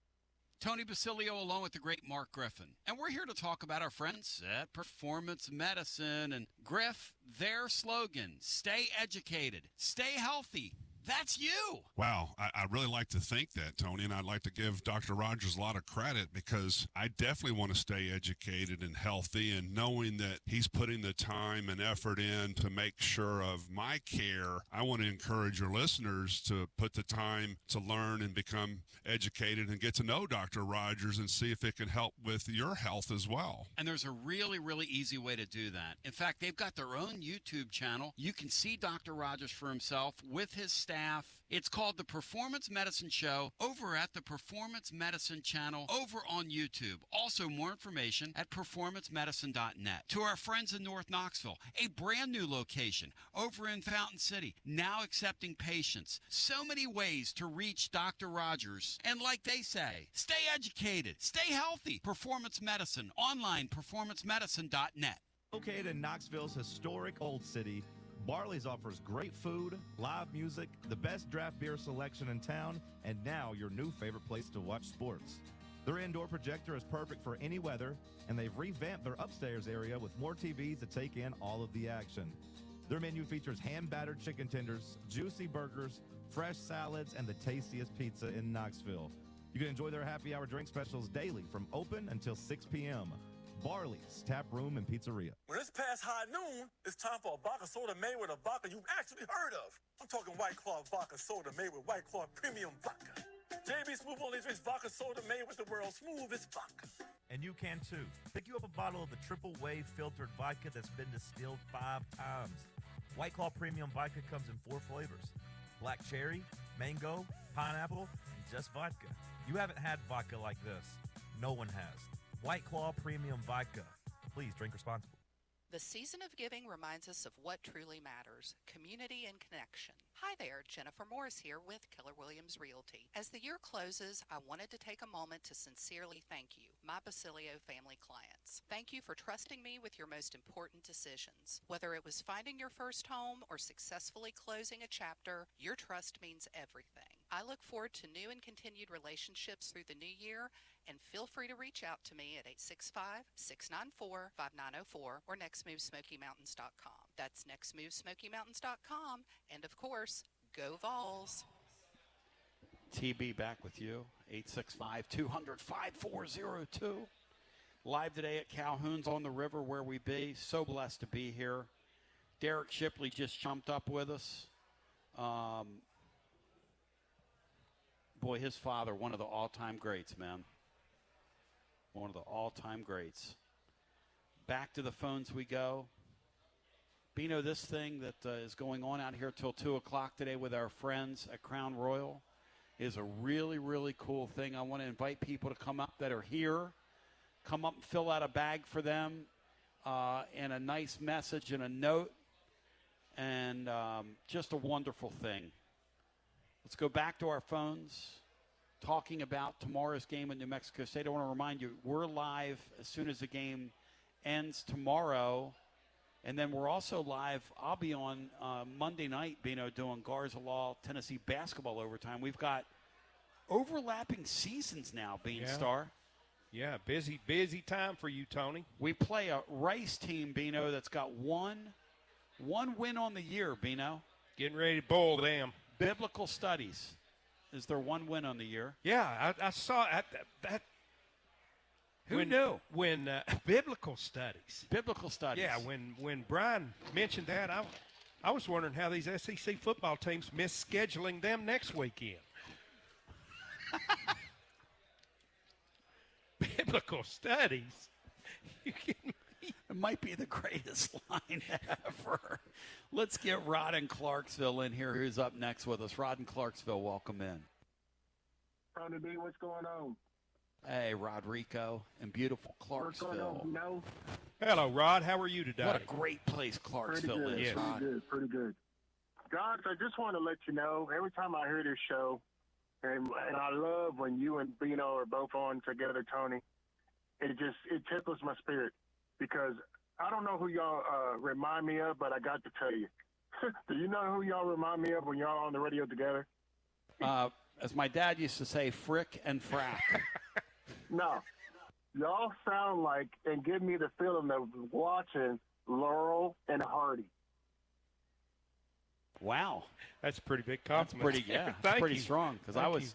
Tony Basilio along with the great Mark Griffin. And we're here to talk about our friends at Performance Medicine. And Griff, their slogan, stay educated, stay healthy. That's you. Wow. I really like to think that, Tony, and I'd like to give Dr. Rogers a lot of credit because I definitely want to stay educated and healthy, and knowing that he's putting the time and effort in to make sure of my care. I want to encourage your listeners to put the time to learn and become educated and get to know Dr. Rogers and see if it can help with your health as well. And there's a really, really easy way to do that. In fact, they've got their own YouTube channel. You can see Dr. Rogers for himself with his staff. It's called The Performance Medicine Show over at the Performance Medicine channel over on YouTube. Also, more information at performancemedicine.net. To our friends in North Knoxville, a brand new location over in Fountain City, now accepting patients. So many ways to reach Dr. Rogers. And like they say, stay educated, stay healthy. Performance Medicine, online, performancemedicine.net. Located in Knoxville's historic Old City, Barley's offers great food, live music, the best draft beer selection in town, and now your new favorite place to watch sports. Their indoor projector is perfect for any weather, and they've revamped their upstairs area with more TVs to take in all of the action. Their menu features hand-battered chicken tenders, juicy burgers, fresh salads, and the tastiest pizza in Knoxville. You can enjoy their happy hour drink specials daily from open until 6 p.m. Barley's Tap Room and Pizzeria. When it's past high noon, it's time for a vodka soda made with a vodka you've actually heard of. I'm talking White Claw vodka soda made with White Claw premium vodka. JB Smooth only drinks vodka soda made with the world's smoothest vodka. And you can too. Pick you up a bottle of the Triple Wave filtered vodka that's been distilled 5 times. White Claw premium vodka comes in 4 flavors: black cherry, mango, pineapple, and just vodka. You haven't had vodka like this. No one has. White Claw Premium Vodka. Please drink responsibly. The season of giving reminds us of what truly matters, community and connection. Hi there, Jennifer Morris here with Keller Williams Realty. As the year closes, I wanted to take a moment to sincerely thank you, my Basilio family clients. Thank you for trusting me with your most important decisions. Whether it was finding your first home or successfully closing a chapter, your trust means everything. I look forward to new and continued relationships through the new year, and feel free to reach out to me at 865-694-5904 or nextmovesmokymountains.com. That's nextmovesmokymountains.com. And of course, go Vols. TB back with you, 865-200-5402. Live today at Calhoun's on the River where we be. So blessed to be here. Derek Shipley just jumped up with us. Boy, his father, one of the all-time greats, man. One of the all-time greats. Back to the phones we go. Bino, this thing that is going on out here till 2 o'clock today with our friends at Crown Royal is a really, really cool thing. I want to invite people to come up that are here. Come up and fill out a bag for them and a nice message and a note. And just a wonderful thing. Let's go back to our phones. Talking about tomorrow's game at New Mexico State. I want to remind you, we're live as soon as the game ends tomorrow. And then we're also live. I'll be on Monday night, Bino, doing Garza Law, Tennessee basketball overtime. We've got overlapping seasons now, Beanstar. Yeah, busy time for you, Tony. We play a Rice team, Bino, that's got one win on the year, Bino. Getting ready to bowl them. Biblical studies. is their one win on the year. Yeah, I saw that. Who knew? When biblical studies. Biblical studies. Yeah, when Brian mentioned that, I was wondering how these SEC football teams miss scheduling them next weekend. Biblical studies? You kidding me? It might be the greatest line ever. Let's get Rod in Clarksville in here, who's up next with us. Rod in Clarksville, welcome in. Tony B, what's going on? Hey, Rodrigo in beautiful Clarksville. What's going on, you know? Hello, Rod. How are you today? What a great place Clarksville pretty good, is, Rod. Pretty good. Guys, I just want to let you know, every time I hear this show, and I love when you and Bino are both on together, Tony, it tickles my spirit because I don't know who y'all remind me of, but I got to tell you. Do you know who y'all remind me of when y'all on the radio together? As my dad used to say, frick and frack. No. Y'all sound like and give me the feeling of watching Laurel and Hardy. Wow. That's a pretty big compliment. That's pretty, yeah. That's pretty strong because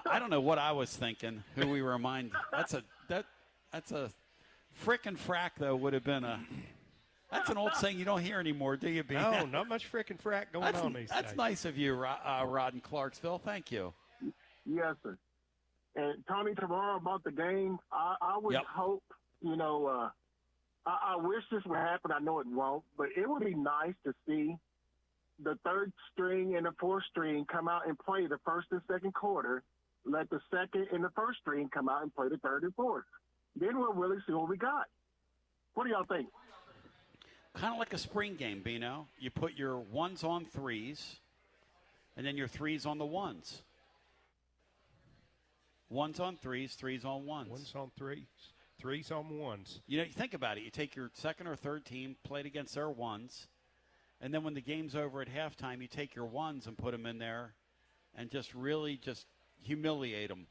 I don't know what I was thinking, who we remind. That's a frick and frack, though, would have been that's an old saying you don't hear anymore, do you, B? No, not much frick and frack going on these days. That's nice of you, Rod in Clarksville. Thank you. Yes, sir. And Tony, tomorrow about the game, I would hope, I wish this would happen. I know it won't, but it would be nice to see the third string and the fourth string come out and play the first and second quarter. Let the second and the first string come out and play the third and fourth. Then we'll really see what we got. What do y'all think? Kind of like a spring game, Bino. You put your ones on threes, and then your threes on the ones. Ones on threes, threes on ones. Ones on threes, threes on ones. You know, you think about it. You take your second or third team, played against their ones, and then when the game's over at halftime, you take your ones and put them in there and just really just humiliate them.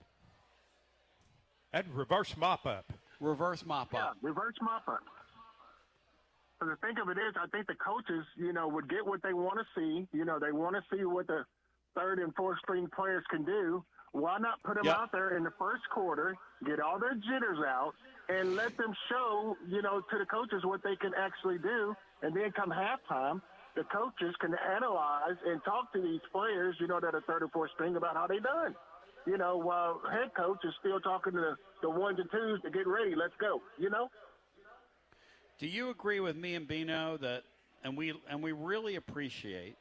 That reverse mop-up. Reverse mop-up. Yeah, reverse mop-up. But the thing of it is, I think the coaches, would get what they want to see. They want to see what the third and fourth string players can do. Why not put them out there in the first quarter, get all their jitters out, and let them show, to the coaches what they can actually do. And then come halftime, the coaches can analyze and talk to these players, that are third and fourth string about how they done. While head coach is still talking to the ones and twos to get ready. Let's go, Do you agree with me and Bino that, and we really appreciate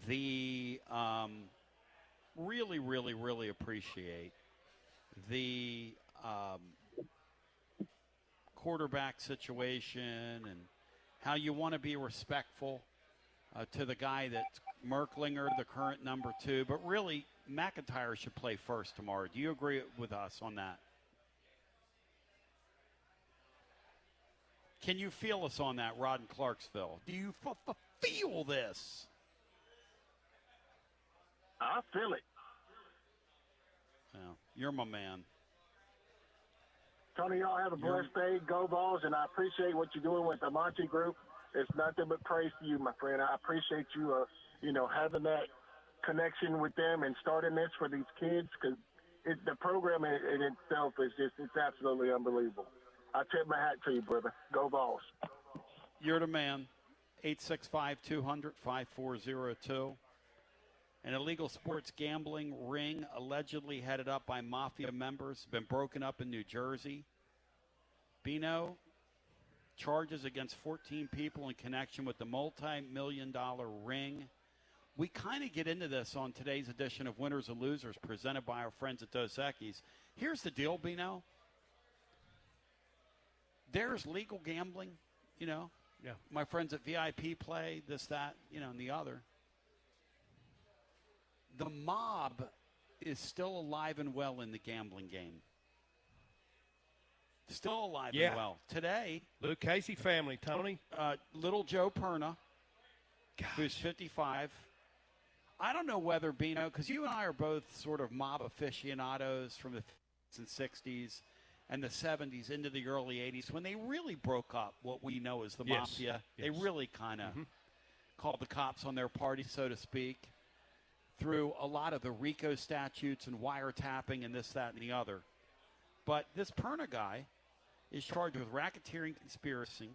the really appreciate the quarterback situation and how you want to be respectful to the guy that's Merklinger, the current number 2, but really McIntyre should play first tomorrow. Do you agree with us on that? Can you feel us on that, Rod in Clarksville? Do you feel this? I feel it. Yeah, you're my man. Tony, y'all have a blessed day. Go Vols, and I appreciate what you're doing with the Monty Group. It's nothing but praise to you, my friend. I appreciate you, having that connection with them and starting this for these kids because the program in itself is it's absolutely unbelievable. I tip my hat to you, brother. Go Vols. You're the man. 865-200-5402. An illegal sports gambling ring allegedly headed up by mafia members been broken up in New Jersey. Bino, charges against 14 people in connection with the multi-million-dollar ring. We kind of get into this on today's edition of Winners and Losers presented by our friends at Dos Equis. Here's the deal, Bino. There's legal gambling, Yeah. My friends at VIP play, this, that, and the other. The mob is still alive and well in the gambling game. Still alive and well. Today, Luke Casey family, Tony. Little Joe Perna, who's 55. I don't know whether, Bino, because you and I are both sort of mob aficionados from the 50s and 60s and the 70s into the early 80s when they really broke up what we know as the mafia. They really kind of called the cops on their party, so to speak. through a lot of the RICO statutes and wiretapping and this, that, and the other. But this Perna guy is charged with racketeering, conspiracy,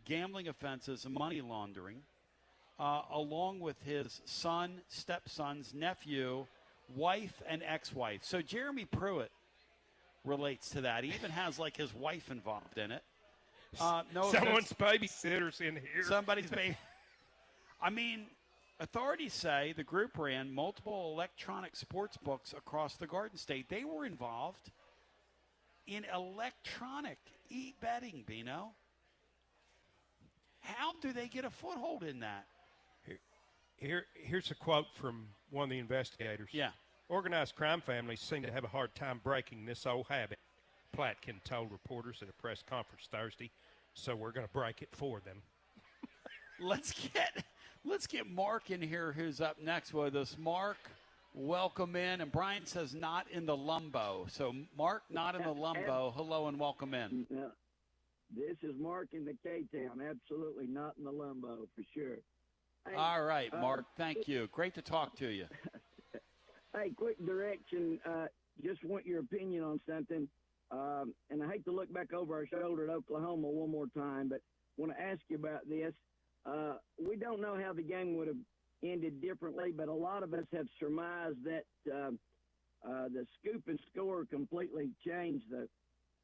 gambling offenses, and money laundering, along with his son, stepson's nephew, wife, and ex-wife. So Jeremy Pruitt relates to that. He even has, like, his wife involved in it. Someone's babysitter's in here. Somebody's baby. I mean, authorities say the group ran multiple electronic sports books across the Garden State. They were involved in electronic betting, Bino. How do they get a foothold in that? Here's a quote from one of the investigators. Yeah. Organized crime families seem to have a hard time breaking this old habit, Platkin told reporters at a press conference Thursday, so we're going to break it for them. Let's get Mark in here, who's up next with us. Mark, welcome in. And Brian says not in the lumbo. So, Mark, not in the lumbo. Hello and welcome in. This is Mark in the K-Town. Absolutely not in the lumbo, for sure. Hey, all right, Mark. Thank you. Great to talk to you. Hey, quick direction. Just want your opinion on something. And I hate to look back over our shoulder at Oklahoma one more time, but want to ask you about this. We don't know how the game would have ended differently, but a lot of us have surmised that the scoop and score completely changed the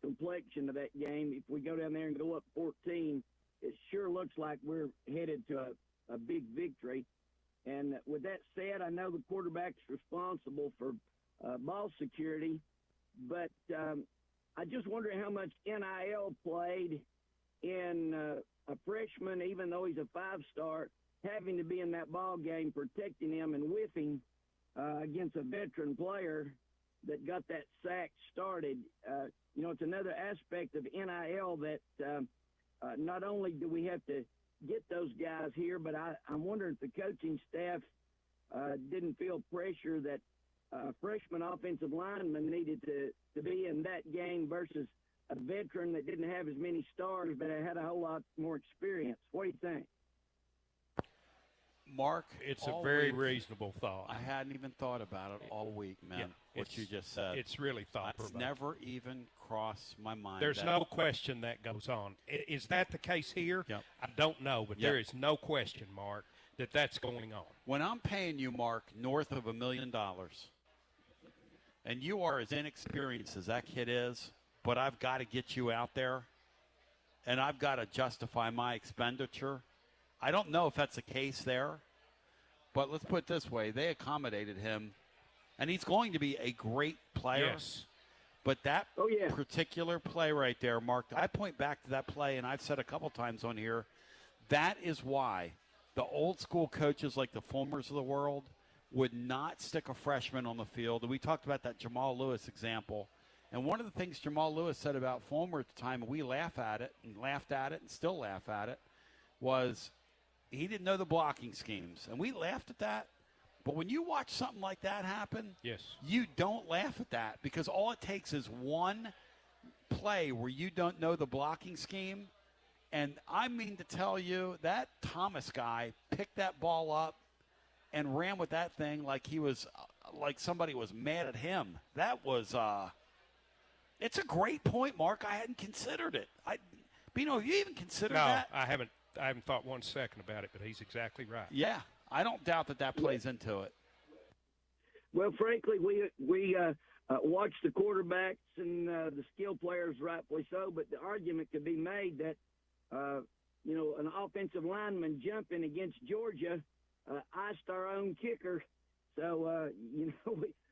complexion of that game. If we go down there and go up 14, it sure looks like we're headed to a big victory. And with that said, I know the quarterback's responsible for ball security, but I just wonder how much NIL played in a freshman, even though he's a five-star, having to be in that ball game, protecting him and whiffing against a veteran player that got that sack started. It's another aspect of NIL that not only do we have to get those guys here, but I'm wondering if the coaching staff didn't feel pressure that freshman offensive lineman needed to be in that game versus a veteran that didn't have as many stars but had a whole lot more experience. What do you think? Mark, it's a very reasonable thought. I hadn't even thought about it all week, man, what you just said. It's really It's thought-provoking. never even crossed my mind. There's no question that goes on. Is that the case here? Yep. I don't know, but there is no question, Mark, that that's going on. When I'm paying you, Mark, north of $1 million, and you are as inexperienced as that kid is, but I've got to get you out there, and I've got to justify my expenditure. I don't know if that's the case there, but let's put it this way. They accommodated him, and he's going to be a great player. Yes. But that particular play right there, Mark, I point back to that play, and I've said a couple times on here, that is why the old school coaches like the Fulmers of the world would not stick a freshman on the field. And we talked about that Jamal Lewis example. And one of the things Jamal Lewis said about Fulmer at the time, and we laughed at it and still laugh at it, was he didn't know the blocking schemes. And we laughed at that. But when you watch something like that happen, yes, you don't laugh at that because all it takes is one play where you don't know the blocking scheme. And I mean to tell you, that Thomas guy picked that ball up and ran with that thing like he was like somebody was mad at him. That was it's a great point, Mark. I hadn't considered it. Bino, have you even considered that? No, I haven't thought 1 second about it, but he's exactly right. Yeah, I don't doubt that plays into it. Well, frankly, we watch the quarterbacks and the skill players, rightfully so, but the argument could be made that, an offensive lineman jumping against Georgia iced our own kicker. So,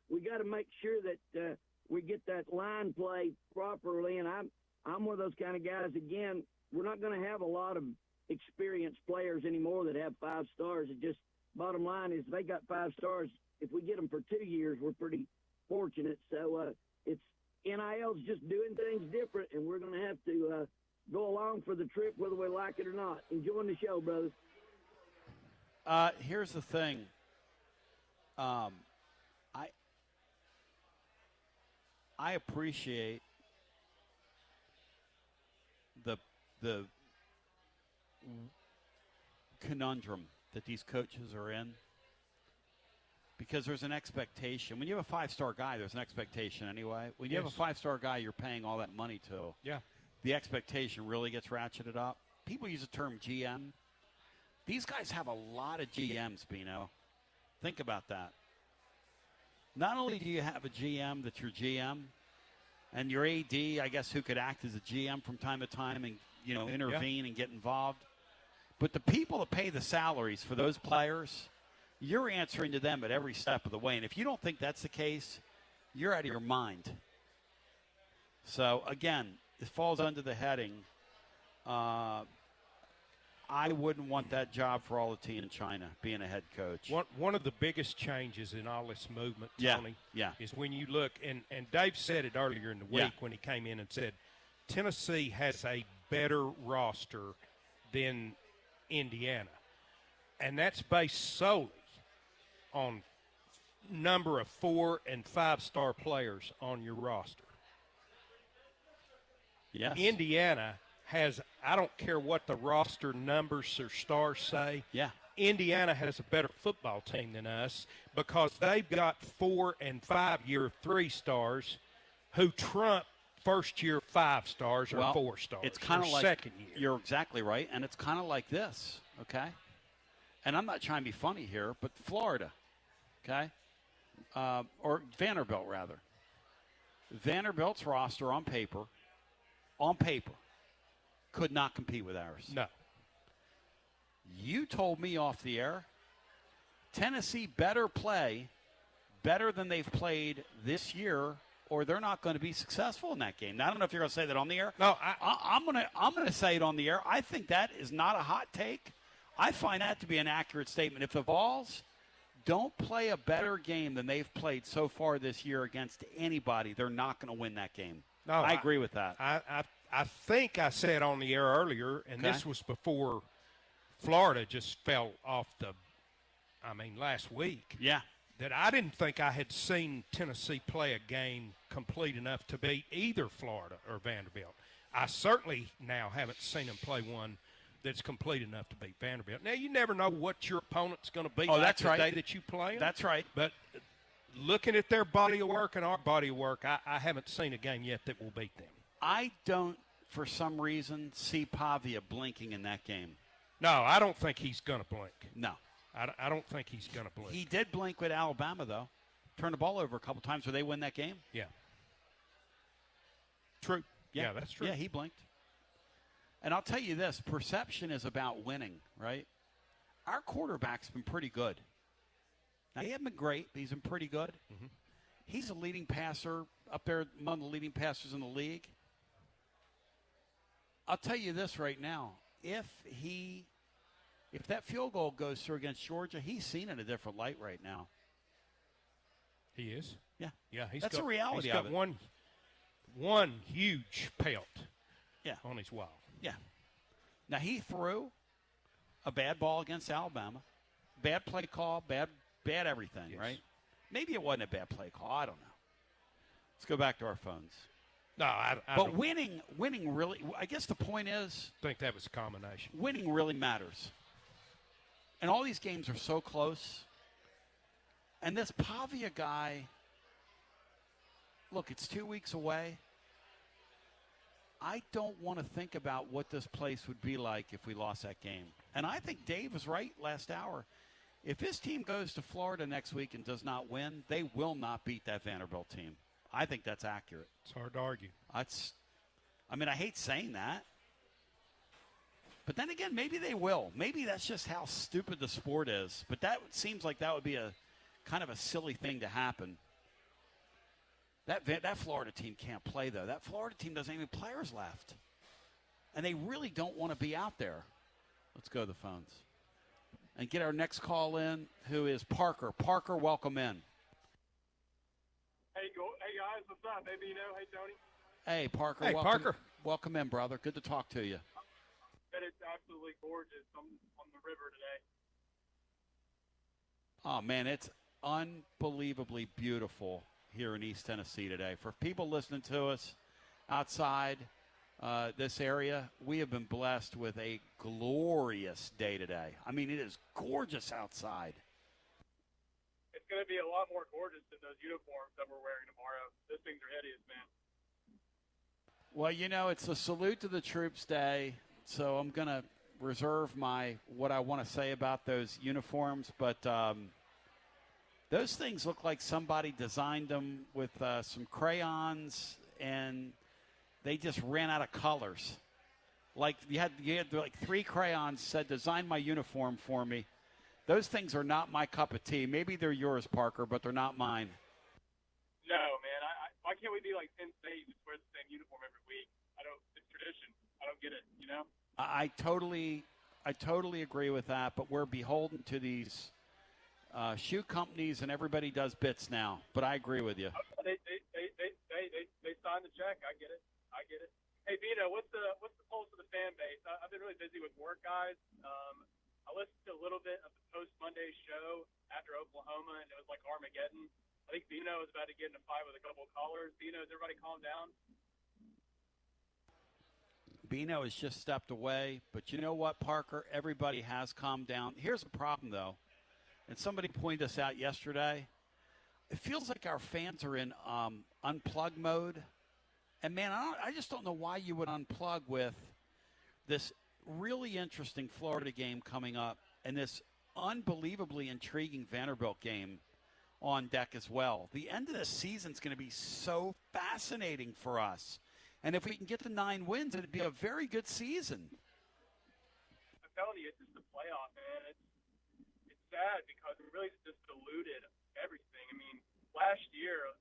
we got to make sure that we get that line play properly. And I'm one of those kind of guys, again, we're not going to have a lot of experienced players anymore that have 5 stars. It just, bottom line is they got 5 stars. If we get them for 2 years, we're pretty fortunate. So it's NIL's just doing things different, and we're going to have to go along for the trip whether we like it or not. Enjoying the show, brothers. Here's the thing. I appreciate the conundrum that these coaches are in. because there's an expectation. When you have a 5-star guy, there's an expectation anyway. When you have a Yes. 5-star guy you're paying all that money to, Yeah. the expectation really gets ratcheted up. People use the term GM. These guys have a lot of GMs, Bino. Think about that. Not only do you have a GM that's your GM, and your AD, I guess, who could act as a GM from time to time and, intervene and get involved, but the people that pay the salaries for those players, you're answering to them at every step of the way. And if you don't think that's the case, you're out of your mind. So, again, it falls under the heading. I wouldn't want that job for all the team in China, being a head coach. One of the biggest changes in all this movement, Tony, yeah. is when you look, and Dave said it earlier in the week when he came in and said, Tennessee has a better roster than Indiana. And that's based solely on number of 4- and 5-star players on your roster. Yes. Indiana has, I don't care what the roster numbers or stars say. Yeah. Indiana has a better football team than us because they've got 4- and 5-year 3-stars who trump first-year 5-stars or 4-stars. It's kind of like second year. You're exactly right, and it's kind of like this, okay? And I'm not trying to be funny here, but Florida, okay, or Vanderbilt rather. Vanderbilt's roster on paper, could not compete with ours. No. You told me off the air, Tennessee better play better than they've played this year, or they're not going to be successful in that game. Now, I don't know if you're going to say that on the air. No, I'm going to say it on the air. I think that is not a hot take. I find that to be an accurate statement. If the Vols don't play a better game than they've played so far this year against anybody, they're not going to win that game. No, I agree with that. I think I said on the air earlier, and this was before Florida just fell off last week. Yeah. That I didn't think I had seen Tennessee play a game complete enough to beat either Florida or Vanderbilt. I certainly now haven't seen them play one that's complete enough to beat Vanderbilt. Now, you never know what your opponent's going to be that's the right. day that you play them. That's right. But looking at their body of work and our body of work, I haven't seen a game yet that will beat them. I don't, for some reason, see Pavia blinking in that game. No, I don't think he's going to blink. No. I don't think he's going to blink. He did blink with Alabama, though. Turned the ball over a couple times where they win that game. Yeah. True. Yeah, that's true. Yeah, he blinked. And I'll tell you this, perception is about winning, right? Our quarterback's been pretty good. Now, he hasn't been great, but he's been pretty good. Mm-hmm. He's a leading passer, up there among the leading passers in the league. I'll tell you this right now. If that field goal goes through against Georgia, he's seen in a different light right now. He is? Yeah. Yeah, That's the reality he's got of it. one huge pelt on his wall. Yeah. Now, he threw a bad ball against Alabama. Bad play call, bad everything, right? Maybe it wasn't a bad play call. I don't know. Let's go back to our phones. No, I but don't winning really, I guess the point is, think that was a combination. Winning really matters. And all these games are so close. And this Pavia guy, look, it's 2 weeks away. I don't want to think about what this place would be like if we lost that game. And I think Dave was right last hour. If his team goes to Florida next week and does not win, they will not beat that Vanderbilt team. I think that's accurate. It's hard to argue. I hate saying that. But then again, maybe they will. Maybe that's just how stupid the sport is. But that seems like that would be a kind of a silly thing to happen. That Florida team can't play, though. That Florida team doesn't have any players left. And they really don't want to be out there. Let's go to the phones. And get our next call in, who is Parker. Parker, welcome in. Hey guys, what's up? Maybe hey, Tony. Hey, Parker. Hey, Parker. Welcome in, brother. Good to talk to you. But it's absolutely gorgeous on the river today. Oh, man, it's unbelievably beautiful here in East Tennessee today. For people listening to us outside this area, we have been blessed with a glorious day today. I mean, it is gorgeous outside. It's going to be a lot more gorgeous than those uniforms that we're wearing tomorrow. Those things are hideous, man. Well, it's a salute to the troops day, so I'm going to reserve what I want to say about those uniforms, but those things look like somebody designed them with some crayons, and they just ran out of colors. Like you had like 3 crayons said, "Design my uniform for me." Those things are not my cup of tea. Maybe they're yours, Parker, but they're not mine. No, man. Why can't we be like Penn State and just wear the same uniform every week? It's tradition. I don't get it, I totally agree with that, but we're beholden to these shoe companies, and everybody does bits now. But I agree with you. They signed the check. I get it. Hey, Vito, what's the pulse of the fan base? I've been really busy with work, guys. I listened to a little bit of the post-Monday show after Oklahoma, and it was like Armageddon. I think Vino was about to get in a fight with a couple of callers. Vino, has everybody calmed down? Bino has just stepped away, but you know what, Parker? Everybody has calmed down. Here's the problem, though, and somebody pointed this out yesterday. It feels like our fans are in unplug mode. And, man, I just don't know why you would unplug with this really interesting Florida game coming up and this unbelievably intriguing Vanderbilt game on deck as well. The end of the season is going to be so fascinating for us. And if we can get to 9 wins, it'd be a very good season. I'm telling you, it's just a playoff, man. It's sad because it really just diluted everything. I mean, last year,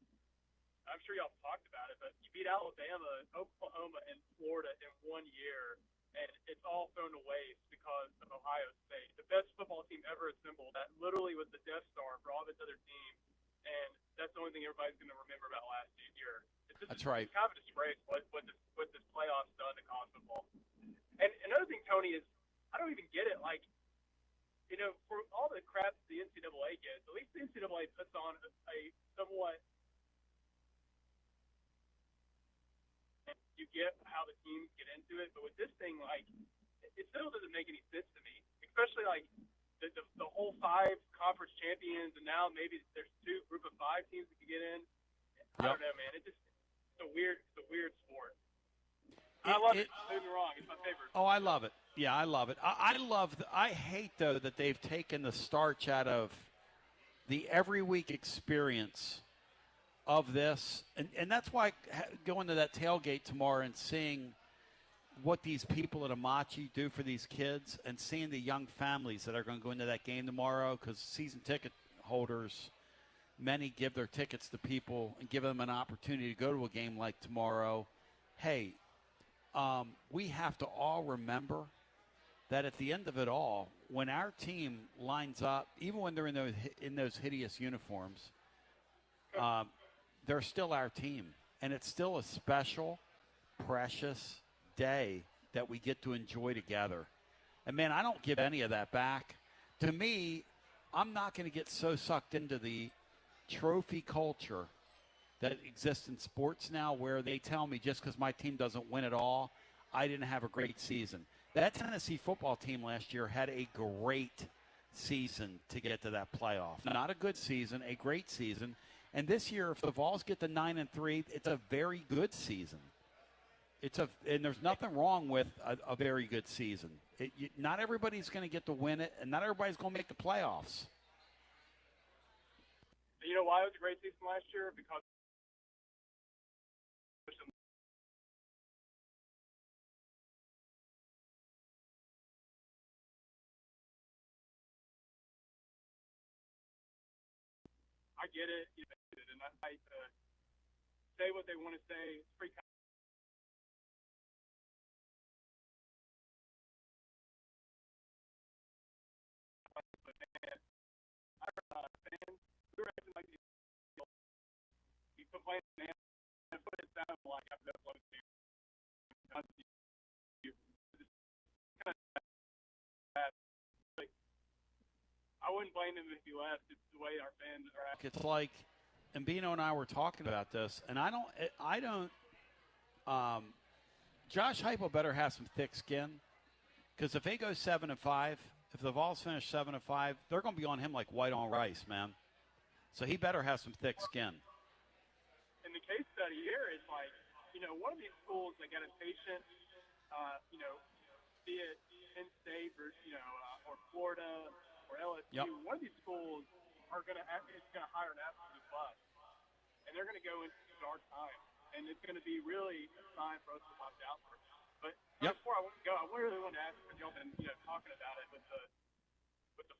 I'm sure y'all talked about it, but you beat Alabama, Oklahoma, and Florida in 1 year, and it's all thrown to waste because of Ohio State. The best football team ever assembled. That literally was the Death Star for all of its other teams, and that's the only thing everybody's going to remember about last year. That's right. It's kind of a disgrace what this playoff's done to college football. And another thing, Tony, is I don't even get it. Like, for all the crap the NCAA gets, at least the NCAA puts on a somewhat – you get how the teams get into it. But with this thing, like, it still doesn't make any sense to me, especially, like, the whole 5 conference champions, and now maybe there's 2 group of 5 teams that can get in. I don't know, man. It's a weird sport. I love it. Don't get me wrong. It's my favorite. Oh, I love it. Yeah, I love it. I hate, though, that they've taken the starch out of the every week experience of this. And that's why going to that tailgate tomorrow and seeing what these people at Amachi do for these kids and seeing the young families that are going to go into that game tomorrow, because season ticket holders, many give their tickets to people and give them an opportunity to go to a game like tomorrow. Hey, we have to all remember that at the end of it all, when our team lines up, even when they're in those hideous uniforms, they're still our team. And it's still a special, precious day that we get to enjoy together. And, man, I don't give any of that back. To me, I'm not going to get so sucked into the trophy culture that exists in sports now, where they tell me just because my team doesn't win at all, I didn't have a great season. That Tennessee football team last year had a great season to get to that playoff. Not a good season, a great season. And this year, if the Vols get to 9-3, it's a very good season. And there's nothing wrong with a very good season. Not everybody's going to get to win it, and not everybody's going to make the playoffs. You know why it was a great season last year? Because I get it, and I say what they want to say. It's free. But man, I don't know, fans, we were acting like you complain, man, and put it down like after that blow team. I wouldn't blame him if he left. It's the way our fans are acting. It's like, and Bino and I were talking about this, and I don't. Josh Heupel better have some thick skin, because if they go 7-5, if the Vols finish 7-5, they're going to be on him like white on rice, man. So he better have some thick skin. And the case study here is like, one of these schools that got impatient, be it Penn State or, or Florida or LSU, Yep. one of these schools is gonna hire an absolute bust, and they're gonna go into dark time, and it's gonna be really a sign for us to watch out for. But before I go, I really wanted to ask, because y'all been talking about it with the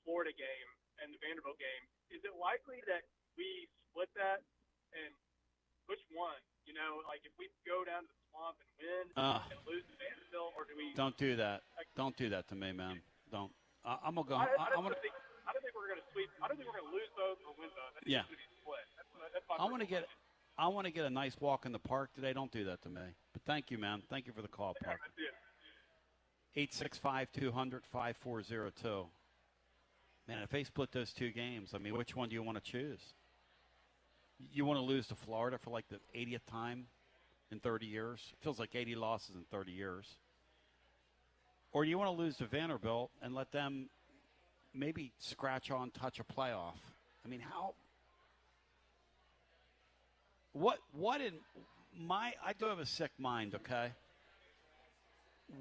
Florida game and the Vanderbilt game. Is it likely that we split that, and which one? Like if we go down to the swamp and win and lose to Vanderbilt, or do we? Don't do that. Don't do that to me, man. Don't. I'm gonna go. I don't think we're gonna sweep. I don't think we're gonna lose both or win both. I think it's gonna be split. That's my I want to get a nice walk in the park today. Don't do that to me. But thank you, man. Thank you for the call, Parker. 865-200-5402. Man, if they split those two games, I mean, which one do you want to choose? You want to lose to Florida for like the 80th time in 30 years? It feels like 80 losses in 30 years. Or do you want to lose to Vanderbilt and let them maybe scratch on, touch a playoff? I mean, what in I do have a sick mind, okay?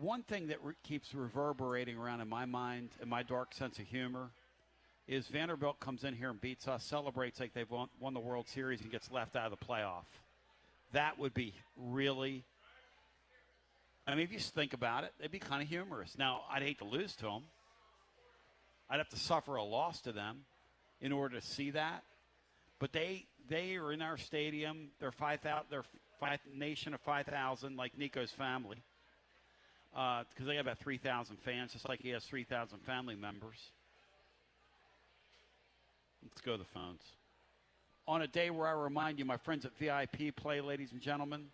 One thing that keeps reverberating around in my mind, in my dark sense of humor, is Vanderbilt comes in here and beats us, celebrates like they've won the World Series, and gets left out of the playoff. That would be really, I mean, if you just think about it, it'd be kind of humorous. Now, I'd hate to lose to them. I'd have to suffer a loss to them in order to see that. But they are in our stadium. They're 5,000. They're nation of 5,000, like Nico's family, because they have about 3,000 fans, just like he has 3,000 family members. Let's go to the phones. On a day where I remind you, my friends at VIP Play, ladies and gentlemen,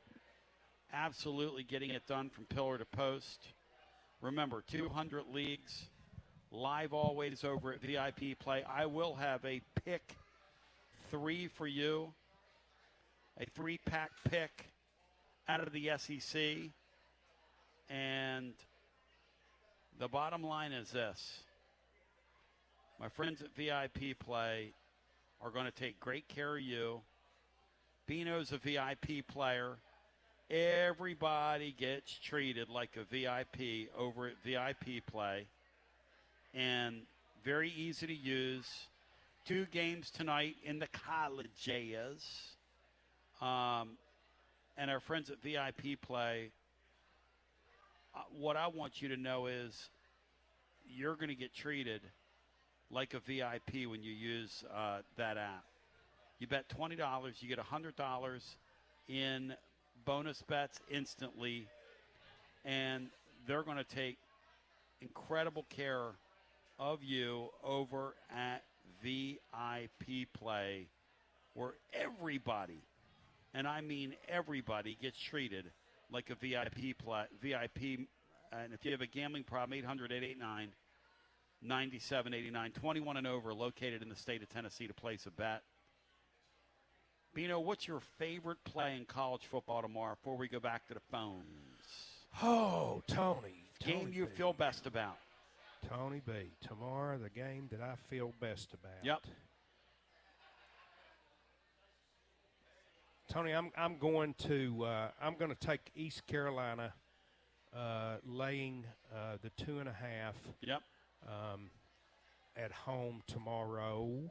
absolutely getting it done from pillar to post. Remember, 200 leagues, live always over at VIP Play. I will have a pick 3 for you, a 3-pack pick out of the SEC. And the bottom line is this. My friends at VIP Play are going to take great care of you. Bino's a VIP player. Everybody gets treated like a VIP over at VIP Play. And very easy to use. 2 games tonight in the colleges. And our friends at VIP Play, what I want you to know is you're going to get treated like a VIP when you use that app. You bet $20, you get $100 in bonus bets instantly, and they're going to take incredible care of you over at VIP Play, where everybody, and I mean everybody, gets treated like a VIP. And if you have a gambling problem, 800-889-9789, 21 and over, located in the state of Tennessee to place a bet. Bino, what's your favorite play in college football tomorrow before we go back to the phones? Oh, Tony. Game you feel best about. Tony B. Tomorrow, the game that I feel best about. Yep. Tony, I'm going to take East Carolina laying the 2.5. Yep. At home tomorrow.